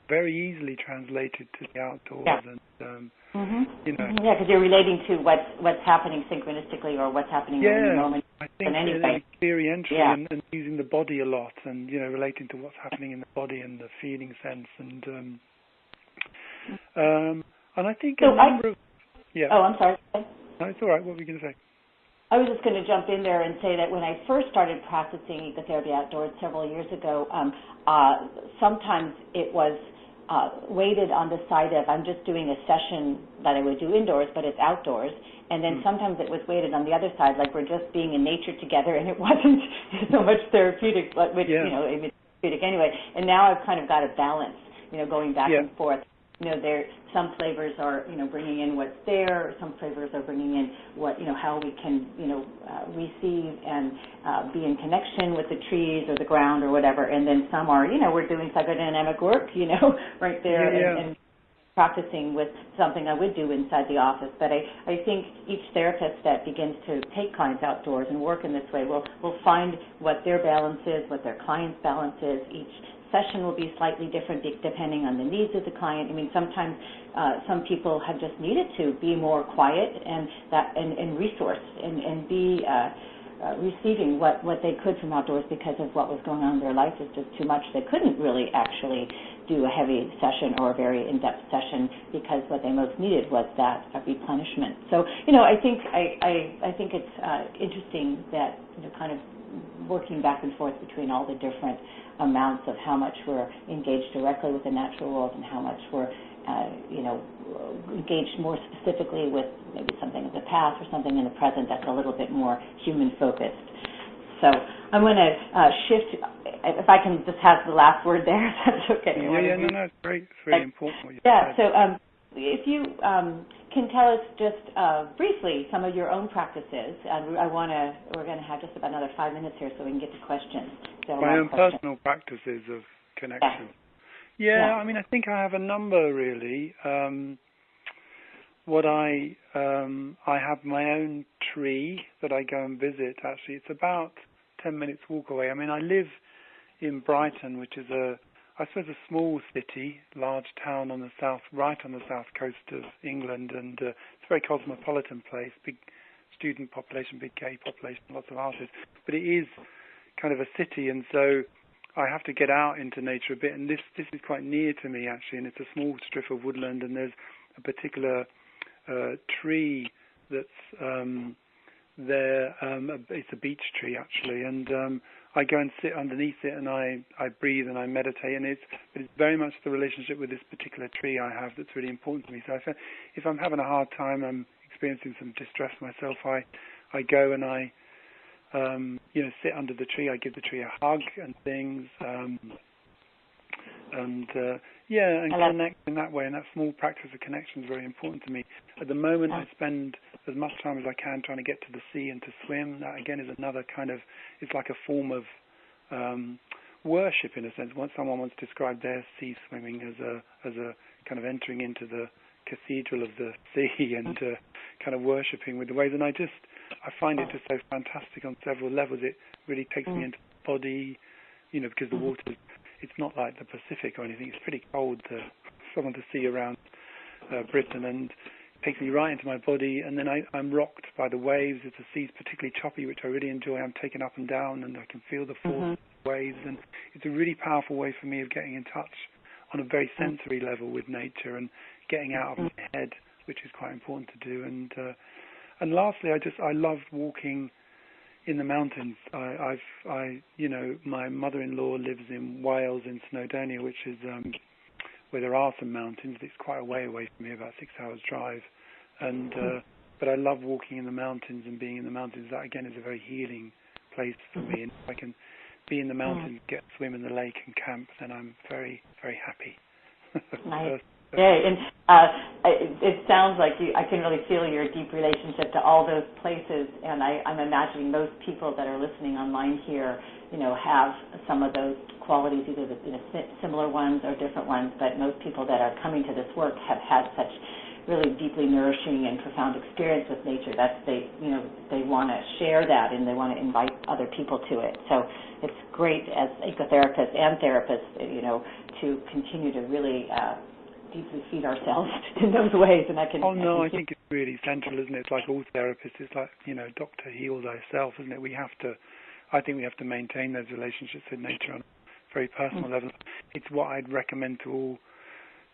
very easily translated to the outdoors, and because you're relating to what's happening synchronistically or what's happening in the moment. I think experientially and using the body a lot, and relating to what's happening in the body and the feeling sense, and I think Oh, I'm sorry. No, it's all right. What were you going to say? I was just going to jump in there and say that when I first started practicing ecotherapy outdoors several years ago, sometimes it was weighted on the side of I'm just doing a session that I would do indoors, but it's outdoors. And then sometimes it was weighted on the other side, like we're just being in nature together, and it wasn't so much therapeutic, but which, it was therapeutic anyway. And now I've kind of got a balance, going back and forth. Some flavors are, bringing in what's there. Some flavors are bringing in what, how we can, receive and be in connection with the trees or the ground or whatever. And then some are, we're doing psychodynamic work, right there and practicing with something I would do inside the office. But I think each therapist that begins to take clients outdoors and work in this way will find what their balance is, what their client's balance is. Each session will be slightly different depending on the needs of the client. I mean, sometimes some people have just needed to be more quiet and resourced and be receiving what they could from outdoors because of what was going on in their life is just too much. They couldn't really actually do a heavy session or a very in-depth session because what they most needed was that replenishment. So, I think it's interesting that kind of working back and forth between all the different amounts of how much we're engaged directly with the natural world and how much we're, engaged more specifically with maybe something in the past or something in the present that's a little bit more human-focused. So I'm going to shift, if I can just have the last word there, if that's okay. No, it's great. It's really important what you said. So if you can tell us just briefly some of your own practices. We're going to have just about another 5 minutes here so we can get to questions. So my own personal practices of connection. I mean, I think I have a number really. I have my own tree that I go and visit. Actually, it's about 10 minutes walk away. I mean, I live in Brighton, which is I suppose a small city, large town on the south, right on the south coast of England, and it's a very cosmopolitan place, big student population, big gay population, lots of artists. But it is kind of a city, and so I have to get out into nature a bit. And this is quite near to me actually, and it's a small strip of woodland, and there's a particular tree that's there. It's a beech tree actually, and I go and sit underneath it, and I breathe and I meditate, and it's very much the relationship with this particular tree I have that's really important to me. So if I'm having a hard time, I'm experiencing some distress myself, I go and I sit under the tree. I give the tree a hug and things, and connect in that way. And that small practice of connection is very important to me. At the moment, I spend as much time as I can trying to get to the sea and to swim. That again is another kind of, it's like a form of worship in a sense. Once someone once described their sea swimming as a kind of entering into the cathedral of the sea and kind of worshipping with the waves. And I find it just so fantastic on several levels. It really takes me into the body, because the water, it's not like the Pacific or anything. It's pretty cold, some of the sea around Britain, and it takes me right into my body. And then I'm rocked by the waves. If the sea's particularly choppy, which I really enjoy, I'm taken up and down, and I can feel the force of the waves. And it's a really powerful way for me of getting in touch on a very sensory level with nature and getting out of my head, which is quite important to do. And lastly, I love walking in the mountains. My mother-in-law lives in Wales, in Snowdonia, which is where there are some mountains. It's quite a way away from me, about 6 hours drive. And but I love walking in the mountains and being in the mountains. That again is a very healing place for me. And if I can be in the mountains, get swim in the lake and camp, then I'm very, very happy. Nice. Yeah, and it sounds like I can really feel your deep relationship to all those places, and I'm imagining most people that are listening online here, have some of those qualities, either similar ones or different ones, but most people that are coming to this work have had such really deeply nourishing and profound experience with nature that they want to share that, and they want to invite other people to it. So it's great as ecotherapists and therapists, to continue to really deeply feed ourselves in those ways. And I think it's really central, isn't it? It's like all therapists. It's like, doctor, heal thyself, isn't it? I think we have to maintain those relationships with nature on a very personal level. It's what I'd recommend to all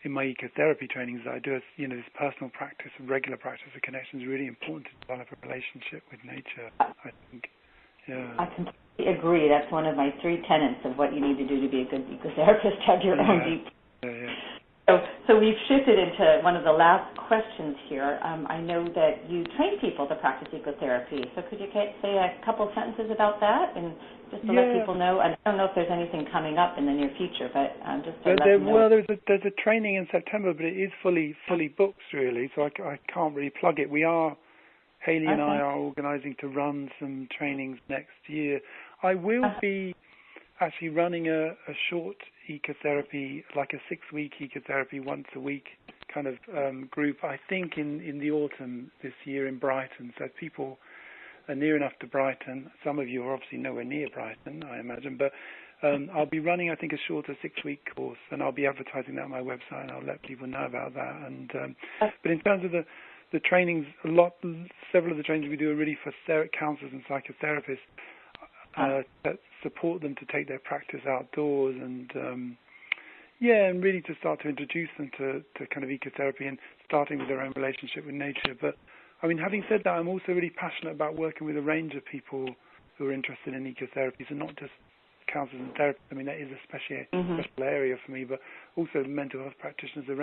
in my ecotherapy trainings that I do. Is, this personal practice, regular practice of connection is really important to develop a relationship with nature, I think. Yeah. I completely agree. That's one of my 3 tenets of what you need to do to be a good ecotherapist, have your own deep. Yeah. So we've shifted into one of the last questions here. I know that you train people to practice ecotherapy. So could you say a couple sentences about that, and just to let people know? I don't know if there's anything coming up in the near future, but just to let them know. Well, there's a training in September, but it is fully booked really, so I can't really plug it. Hayley and I are organising to run some trainings next year. I will be actually running a short ecotherapy, like a 6-week ecotherapy once a week kind of group, I think in the autumn this year in Brighton. So people are near enough to Brighton. Some of you are obviously nowhere near Brighton, I imagine, but I'll be running, I think, a shorter 6-week course, and I'll be advertising that on my website, and I'll let people know about that. And but in terms of the trainings, several of the trainings we do are really for counsellors and psychotherapists that support them to take their practice outdoors and really to start to introduce them to kind of ecotherapy and starting with their own relationship with nature. But I mean, having said that, I'm also really passionate about working with a range of people who are interested in ecotherapy, so not just counsellors and therapists. I mean, that is a special area for me, but also mental health practitioners, so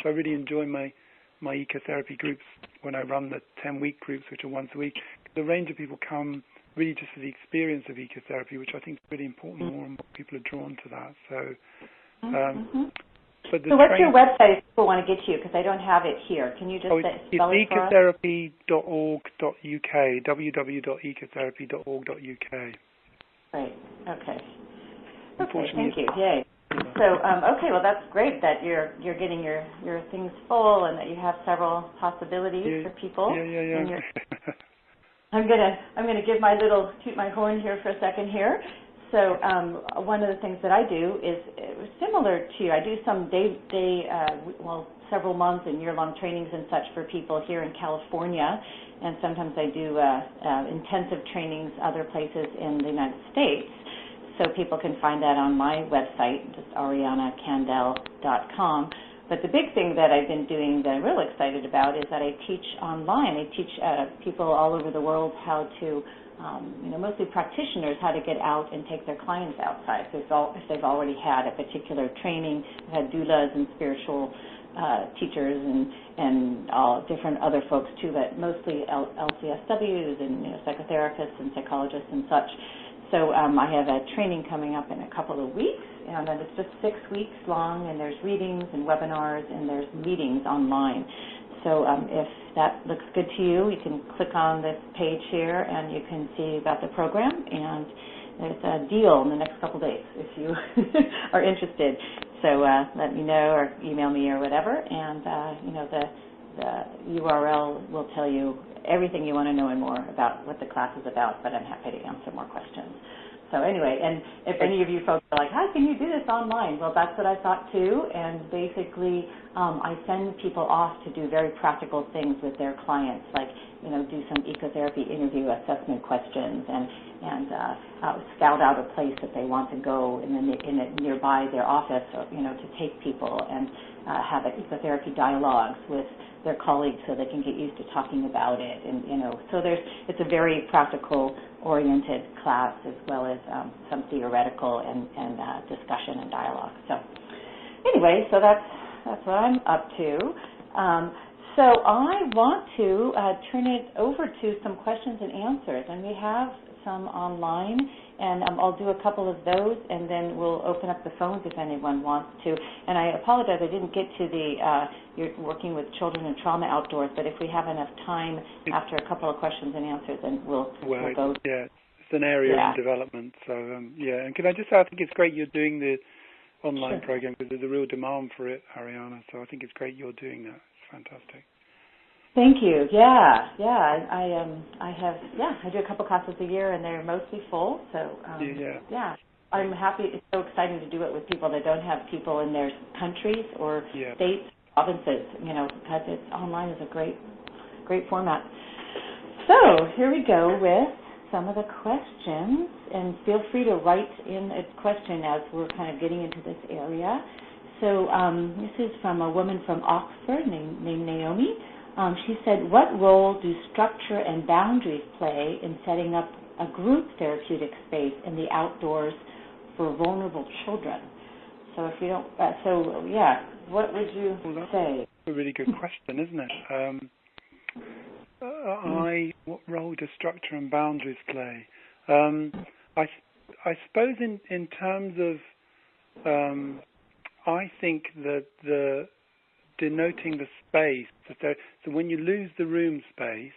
I really enjoy my ecotherapy groups when I run the 10-week groups, which are once a week. The range of people come really just for the experience of ecotherapy, which I think is really important. More and more people are drawn to that. So, so what's your website if people want to get to you? Because I don't have it here. Can you just spell it for us? It's ecotherapy.org.uk, www.ecotherapy.org.uk. Right. Okay. Okay, thank you. Yay. So, well, that's great that you're getting your things full and that you have several possibilities for people. Yeah. I'm gonna toot my horn here for a second here. So one of the things that I do is similar to, I do some several months and year-long trainings and such for people here in California, and sometimes I do intensive trainings other places in the United States. So people can find that on my website, just arianacandel.com. But the big thing that I've been doing that I'm really excited about is that I teach online. I teach people all over the world how to, mostly practitioners, how to get out and take their clients outside. So if they've already had a particular training, I've had doulas and spiritual teachers and all different other folks too, but mostly LCSWs and psychotherapists and psychologists and such. So I have a training coming up in a couple of weeks, and then it's just 6 weeks long, and there's readings and webinars, and there's meetings online. So if that looks good to you, you can click on this page here, and you can see about the program, and there's a deal in the next couple of days if you are interested. So let me know or email me or whatever, and the URL will tell you everything you want to know and more about what the class is about, but I'm happy to answer more questions. So anyway, and if any of you folks are like, how can you do this online? Well, that's what I thought too, and basically I send people off to do very practical things with their clients, like, do some ecotherapy interview assessment questions and scout out a place that they want to go in nearby their office, to take people and have ecotherapy dialogues with their colleagues so they can get used to talking about it. And, so it's a very practical oriented class as well as some theoretical and discussion and dialogue. So anyway, so that's what I'm up to. So I want to turn it over to some questions and answers, and we have some online, and I'll do a couple of those, and then we'll open up the phones if anyone wants to. And I apologize, I didn't get to you're working with children and trauma outdoors, but if we have enough time after a couple of questions and answers, then we'll go. Yeah, it's an area in development. So, and can I just say, I think it's great you're doing the online program, because there's a real demand for it, Ariana, so I think it's great you're doing that. It's fantastic. Thank you. I do a couple classes a year, and they're mostly full. So I'm happy. It's so exciting to do it with people that don't have people in their countries or states, provinces. Because online is a great format. So here we go with some of the questions, and feel free to write in a question as we're kind of getting into this area. So this is from a woman from Oxford named Naomi. She said, what role do structure and boundaries play in setting up a group therapeutic space in the outdoors for vulnerable children? So if you don't, what would you say? That's a really good question, isn't it? What role do structure and boundaries play? I suppose in terms of, I think that denoting the space, so when you lose the room space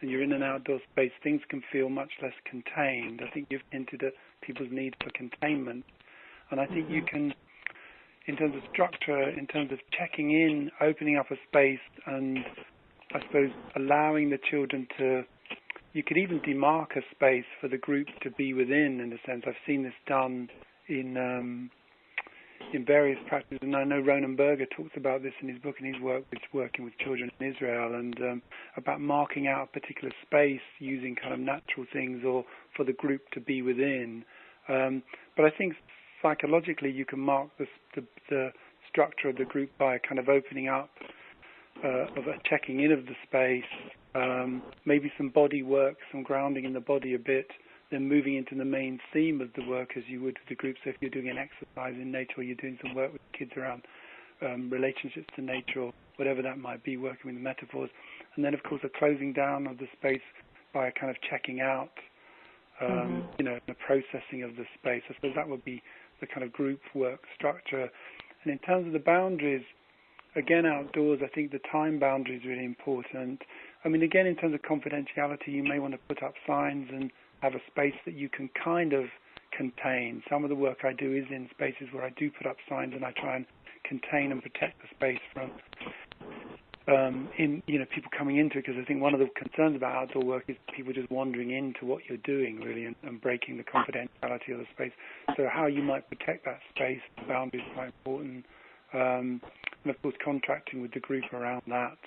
and you're in an outdoor space, things can feel much less contained. I think you've hinted at people's need for containment, and I think you can, in terms of structure, in terms of checking in, opening up a space, and I suppose allowing the children to, you could even demark a space for the group to be within, in a sense. I've seen this done in various practices, and I know Ronan Berger talks about this in his book, and he's working with children in Israel, and about marking out a particular space using kind of natural things or for the group to be within. But I think psychologically you can mark the structure of the group by kind of opening up, of a checking in of the space, maybe some body work, some grounding in the body a bit, then moving into the main theme of the work as you would with the group. So if you're doing an exercise in nature or you're doing some work with kids around relationships to nature or whatever that might be, working with the metaphors. And then, of course, a closing down of the space by a kind of checking out, the processing of the space. I suppose that would be the kind of group work structure. And in terms of the boundaries, again, outdoors, I think the time boundary is really important. I mean, again, in terms of confidentiality, you may want to put up signs and have a space that you can kind of contain. Some of the work I do is in spaces where I do put up signs and I try and contain and protect the space from in people coming into it, because I think one of the concerns about outdoor work is people just wandering into what you're doing really and breaking the confidentiality of the space. So how you might protect that space, the boundaries are quite important, and of course contracting with the group around that.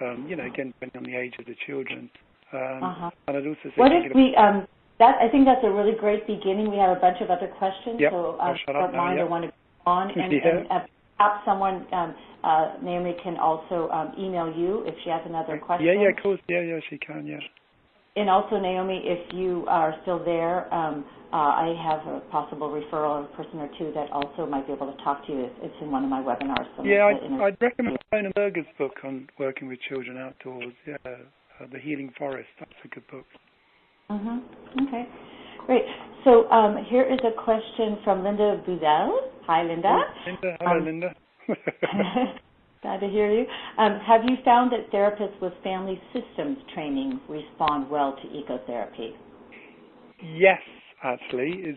Again, depending on the age of the children. And I'd also say, what if we? I think that's a really great beginning. We have a bunch of other questions, yep, so don't mind. I want to go on and perhaps someone. Naomi can also email you if she has another question. Yeah, of course. Yeah, she can, yeah. And also, Naomi, if you are still there, I have a possible referral of a person or two that also might be able to talk to you. It's in one of my webinars. So yeah, I'd recommend Fiona Berger's book on working with children outdoors. Yeah, The Healing Forest. That's a good book. Okay, great. So here is a question from Linda Budell. Hi, Linda. Hello, Linda. Glad to hear you. Have you found that therapists with family systems training respond well to ecotherapy? Yes, actually.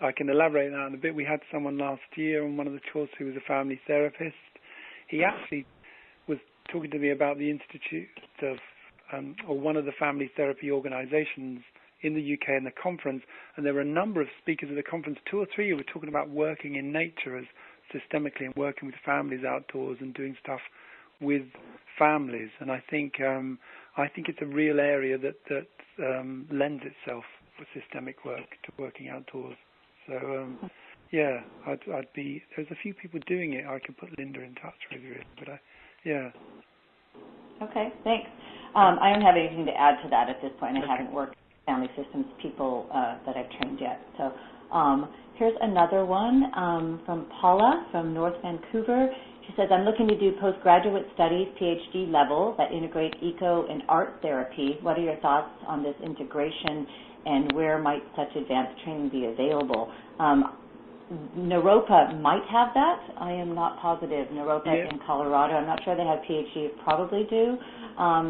I can elaborate on that in a bit. We had someone last year on one of the courses who was a family therapist. He actually was talking to me about the Institute of, or one of the family therapy organizations in the UK in the conference, and there were a number of speakers at the conference, 2 or 3 who were talking about working in nature as systemically and working with families outdoors and doing stuff with families. And I think it's a real area that lends itself for systemic work to working outdoors. So I'd be. There's a few people doing it. I could put Linda in touch with you, but yeah. Okay, thanks. I don't have anything to add to that at this point. I haven't worked with family systems people that I've trained yet. So here's another one from Paula from North Vancouver. She says, I'm looking to do postgraduate studies, PhD level, that integrate eco and art therapy. What are your thoughts on this integration, and where might such advanced training be available? Naropa might have that. I am not positive. Naropa in Colorado. I'm not sure they have PhD. Probably do.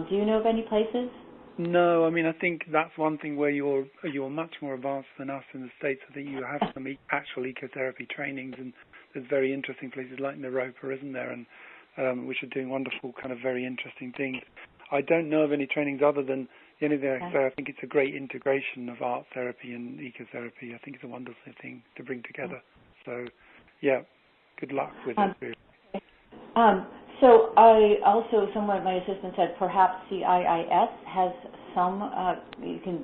Do you know of any places? No, I mean, I think that's one thing where you're much more advanced than us in the States. I think you have some actual ecotherapy trainings, and there's very interesting places like Naropa, isn't there, and which are doing wonderful, kind of very interesting things. I don't know of any trainings other than the only thing I say. I think it's a great integration of art therapy and ecotherapy. I think it's a wonderful thing to bring together. So, yeah, good luck with it. So someone, my assistant said perhaps CIIS has some, you can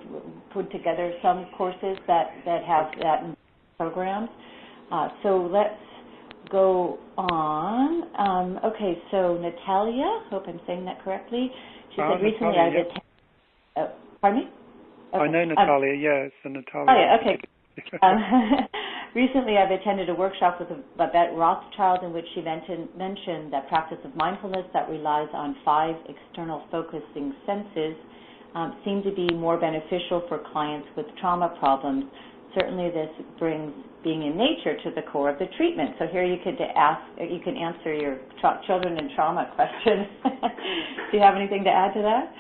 put together some courses that have that in programs. So let's go on. Okay, so Natalia, hope I'm saying that correctly. She said recently I've attended, pardon me? Okay. I know Natalia, it's the Natalia. Oh, yeah, okay. Recently, I've attended a workshop with Babette Rothschild in which she mentioned that practice of mindfulness that relies on 5 external focusing senses seemed to be more beneficial for clients with trauma problems. Certainly, this brings being in nature to the core of the treatment. So here you can answer your children and trauma question. Do you have anything to add to that?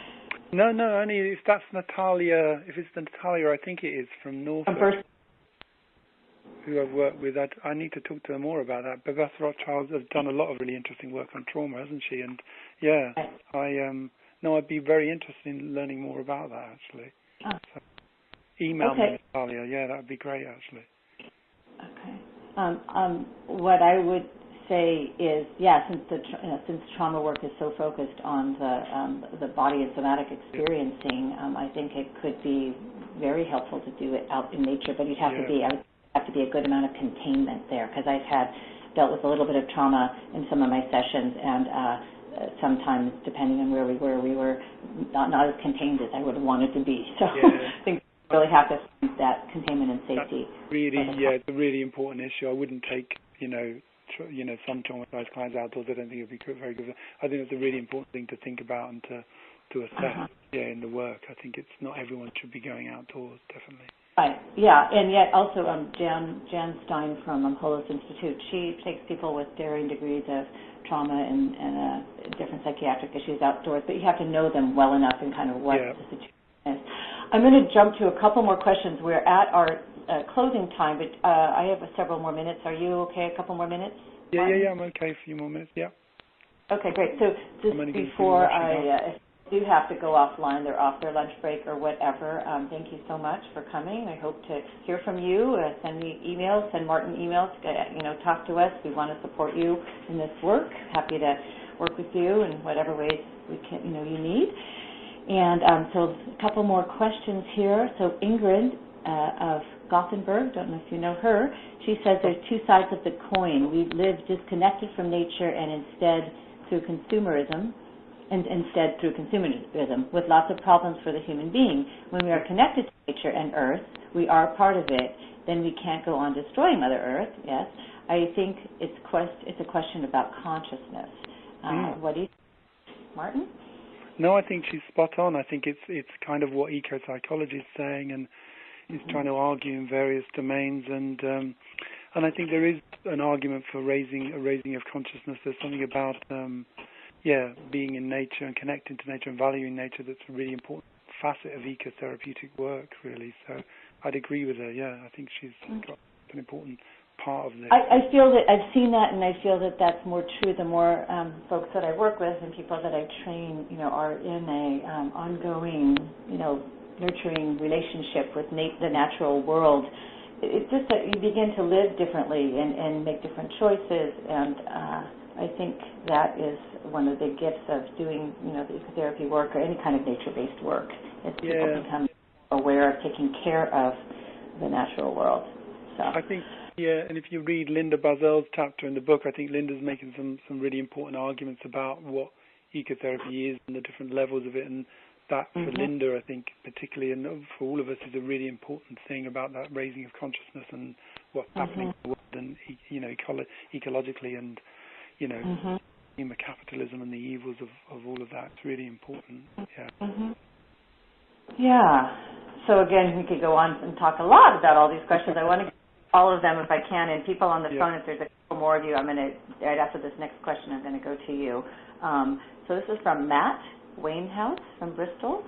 No, only if that's Natalia. If it's Natalia, I think it is from Norfolk. Who I've worked with, I need to talk to her more about that. But Beth Rothschild has done a lot of really interesting work on trauma, hasn't she? And I'd be very interested in learning more about that actually. So email me, Natalia. Yeah, that would be great actually. Okay. What I would say is, since trauma work is so focused on the body and somatic experiencing, I think it could be very helpful to do it out in nature. But you'd have to be a good amount of containment there, because I've dealt with a little bit of trauma in some of my sessions, and sometimes, depending on where we were not as contained as I would have wanted to be. So I think we really have to find that containment and safety. It's a really important issue. I wouldn't take, some traumatized clients outdoors. I don't think it would be very good. I think it's a really important thing to think about and to assess in the work. I think it's not everyone should be going outdoors, definitely. Right. Yeah, and yet also Jan Stein from Holos Institute, she takes people with varying degrees of trauma and different psychiatric issues outdoors, but you have to know them well enough and kind of what the situation is. I'm going to jump to a couple more questions. We're at our closing time, but I have several more minutes. Are you okay? A couple more minutes? Yeah, I'm okay. A few more minutes, yeah. Okay, great. So just before I do have to go offline, they're off their lunch break or whatever, thank you so much for coming. I hope to hear from you. Send me emails, send Martin emails, talk to us. We want to support you in this work. Happy to work with you in whatever ways we can, you need. And so a couple more questions here. So Ingrid of Gothenburg, don't know if you know her, she says there's two sides of the coin. We live disconnected from nature and instead through consumerism, with lots of problems for the human being. When we are connected to nature and Earth, we are part of it, then we can't go on destroying Mother Earth, yes. I think it's a question about consciousness. What do you think, Martin? No, I think she's spot on. I think it's kind of what eco-psychology is saying, and is trying to argue in various domains, and I think there is an argument for raising of consciousness. There's something about being in nature and connecting to nature and valuing nature that's a really important facet of ecotherapeutic work, really. So I'd agree with her. Yeah, I think she's got an important part of this. I feel that I've seen that, and I feel that that's more true the more folks that I work with and people that I train, are in a ongoing, nurturing relationship with the natural world. It's just that you begin to live differently and make different choices, and I think that is one of the big gifts of doing, the ecotherapy work or any kind of nature-based work, is people become aware of taking care of the natural world. So I think, and if you read Linda Bazel's chapter in the book, I think Linda's making some really important arguments about what ecotherapy is and the different levels of it, and that for Linda, I think, particularly, and for all of us, is a really important thing about that raising of consciousness and what's happening in the world, and ecologically, and human capitalism and the evils of all of that. It's really important. Yeah. So again, we could go on and talk a lot about all these questions. I want to get all of them if I can, and people on the phone, if there's a couple more of you, I'm going to, right after this next question, I'm going to go to you. So this is from Matt Wainhouse from Bristol.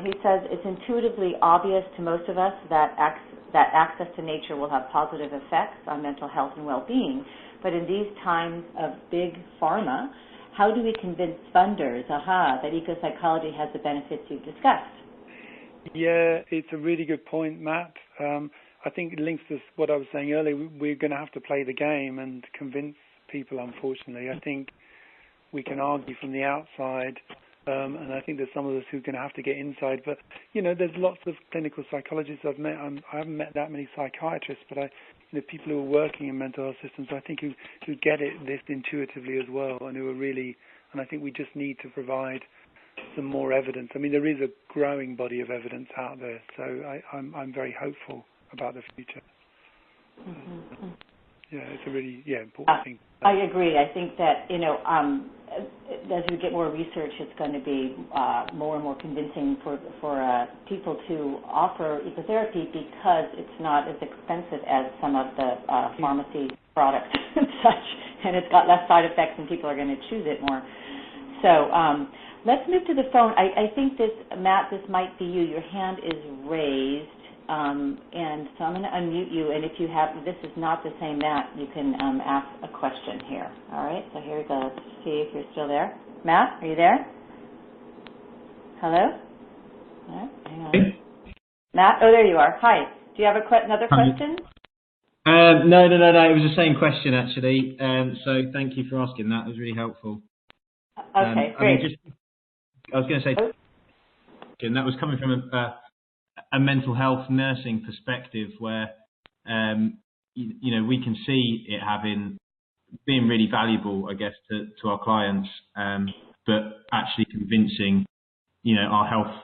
He says, it's intuitively obvious to most of us that access to nature will have positive effects on mental health and well-being. But in these times of big pharma, how do we convince funders, that ecopsychology has the benefits you've discussed? Yeah, it's a really good point, Matt. I think it links to what I was saying earlier. We're going to have to play the game and convince people, unfortunately. I think we can argue from the outside, and I think there's some of us who are going to have to get inside. But, there's lots of clinical psychologists I've met. I haven't met that many psychiatrists, but people who are working in mental health systems, I think, who get this intuitively as well, and who are really, and I think we just need to provide some more evidence. I mean, there is a growing body of evidence out there, so I'm very hopeful about the future. It's a really important thing. I agree. I think that as we get more research, it's going to be more and more convincing for people to offer ecotherapy, because it's not as expensive as some of the pharmacy products and such, and it's got less side effects, and people are going to choose it more. So let's move to the phone. I think Matt, this might be you. Your hand is raised. And so I'm going to unmute you, and if this is not the same Matt, you can ask a question here. All right, so here we go. Let's see if you're still there. Matt, are you there? Hello? Hang on. Matt, there you are. Hi. Do you have another question? No. It was the same question, actually. So thank you for asking that. It was really helpful. Okay, great. I was going to say, and that was coming from a mental health nursing perspective, where we can see it being really valuable, I guess, to our clients, but actually convincing our health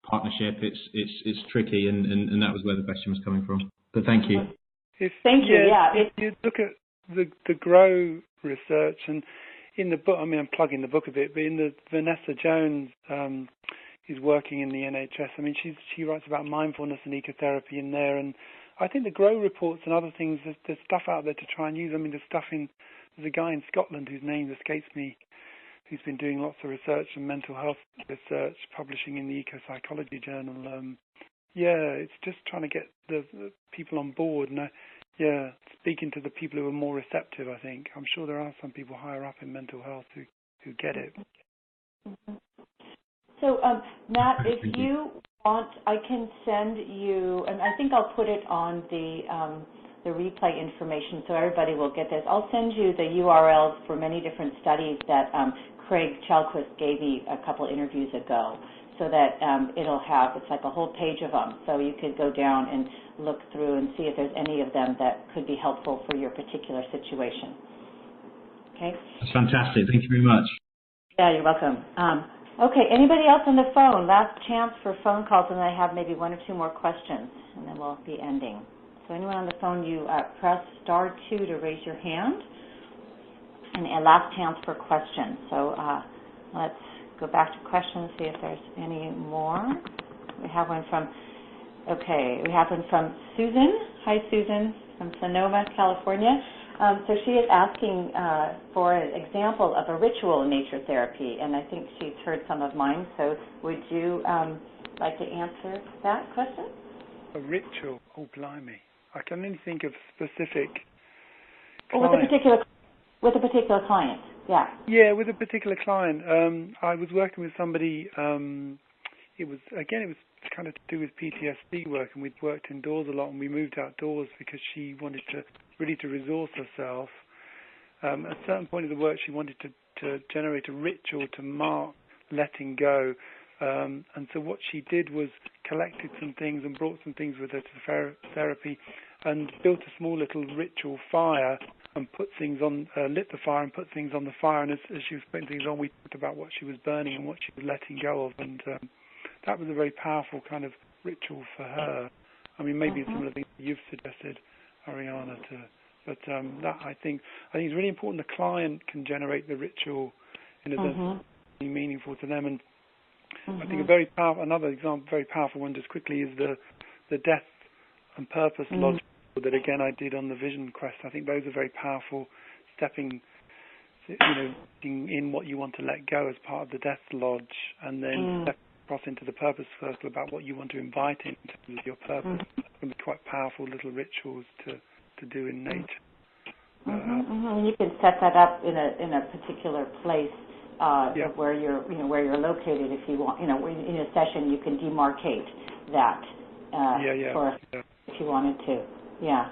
partnership, it's tricky, and that was where the question was coming from. But thank you. Thank you. If you look at the GROW research, and in the book, I mean, I'm plugging the book a bit, but in the Vanessa Jones, who's working in the NHS, I mean, she writes about mindfulness and ecotherapy in there, and I think the GROW reports and other things, there's stuff out there to try and use. I mean, there's a guy in Scotland whose name escapes me, who's been doing lots of research and mental health research, publishing in the Eco-Psychology Journal. It's just trying to get the people on board, and speaking to the people who are more receptive, I think. I'm sure there are some people higher up in mental health who get it. So, Matt, if you want, I can send you, and I think I'll put it on the replay information so everybody will get this. I'll send you the URLs for many different studies that Craig Chalquist gave me a couple interviews ago, so that it'll have, it's like a whole page of them, so you could go down and look through and see if there's any of them that could be helpful for your particular situation. Okay? That's fantastic. Thank you very much. Yeah, you're welcome. Okay, anybody else on the phone? Last chance for phone calls, and I have maybe one or two more questions, and then we'll be ending. So anyone on the phone, you press *2 to raise your hand, and a last chance for questions. So let's go back to questions, see if there's any more. We have one from Susan. Hi, Susan, from Sonoma, California. So she is asking for an example of a ritual in nature therapy, and I think she's heard some of mine. So would you like to answer that question? A ritual? Oh, blimey. I can only think of specific Well, with a particular client, yeah. Yeah, with a particular client. I was working with somebody, it was kind of to do with PTSD work, and we'd worked indoors a lot, and we moved outdoors because she wanted to resource herself. At a certain point of the work, she wanted to generate a ritual to mark letting go. And so what she did was collected some things and brought some things with her to therapy, and built a small little ritual fire and put things on, lit the fire and put things on the fire. And as she was putting things on, we talked about what she was burning and what she was letting go of. And that was a very powerful kind of ritual for her. I mean, maybe some of the things you've suggested, Ariana, but that I think it's really important the client can generate the ritual in a that's really meaningful to them. And I think another example, very powerful one, just quickly, is the death and purpose logic that again I did on the Vision Quest. I think those are very powerful, stepping, in what you want to let go as part of the Death Lodge, and then step across into the purpose circle about what you want to invite in terms of your purpose. It can be quite powerful little rituals to do in nature. You can set that up in a particular place where you're located. If you want, in a session, you can demarcate that if you wanted to. Yeah.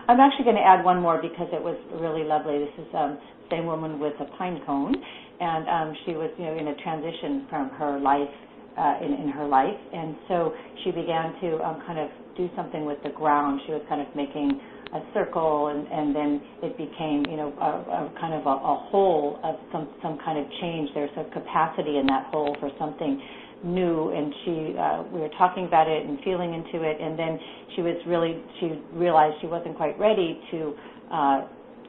I'm actually going to add one more because it was really lovely. This is the same woman with a pine cone, and she was, in a transition from her life, in her life, and so she began to kind of do something with the ground. She was kind of making a circle, and then it became, a kind of a hole of some kind of change. There's a capacity in that hole for something new, and we were talking about it and feeling into it, and then she realized she wasn't quite ready to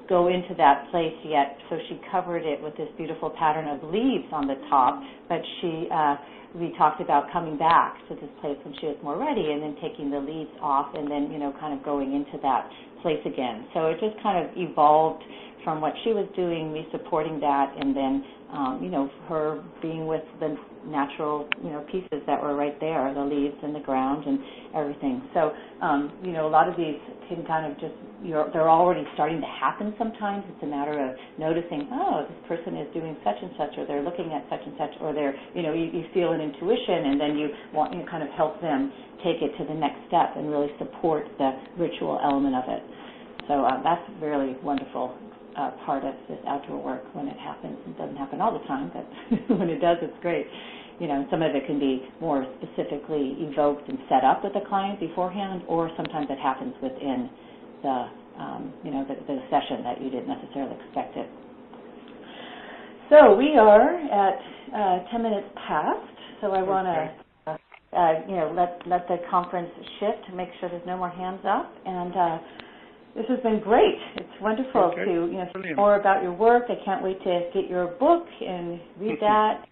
go into that place yet, so she covered it with this beautiful pattern of leaves on the top, but we talked about coming back to this place when she was more ready, and then taking the leaves off, and then, kind of going into that place again. So it just kind of evolved from what she was doing, me supporting that, and then, her being with the natural, pieces that were right there, the leaves and the ground and everything. So, a lot of these can kind of just, they're already starting to happen sometimes. It's a matter of noticing, oh, this person is doing such and such, or they're looking at such and such, or they're, you feel an intuition, and then you want, kind of help them take it to the next step and really support the ritual element of it. So that's really wonderful. Part of this outdoor work when it happens. It doesn't happen all the time, but when it does, it's great. Some of it can be more specifically evoked and set up with the client beforehand, or sometimes it happens within the, the session that you didn't necessarily expect it. So we are at 10 minutes past, so I want to, let the conference shift, make sure there's no more hands up, and this has been great. It's wonderful to see more about your work. I can't wait to get your book and read that.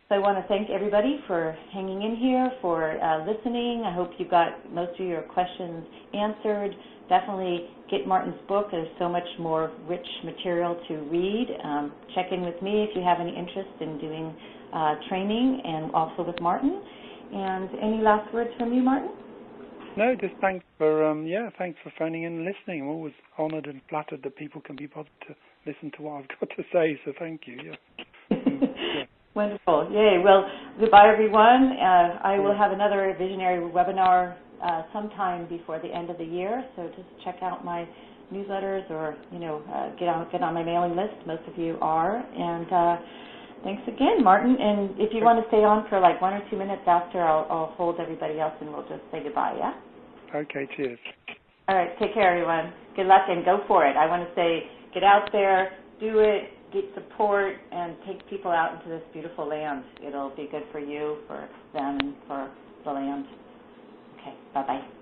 So I want to thank everybody for hanging in here, for listening. I hope you got most of your questions answered. Definitely get Martin's book. There's so much more rich material to read. Check in with me if you have any interest in doing training, and also with Martin. And any last words from you, Martin? No, just thanks for phoning in and listening. I'm always honoured and flattered that people can be bothered to listen to what I've got to say. So thank you. Yeah. Wonderful. Yay. Well, goodbye, everyone. I will have another visionary webinar sometime before the end of the year, so just check out my newsletters or, get on my mailing list. Most of you are. And thanks again, Martin. And if you want to stay on for like 1 or 2 minutes after, I'll hold everybody else and we'll just say goodbye, yeah? Okay, cheers. All right. Take care, everyone. Good luck and go for it. I want to say get out there, do it, get support, and take people out into this beautiful land. It'll be good for you, for them, and for the land. Okay, bye-bye.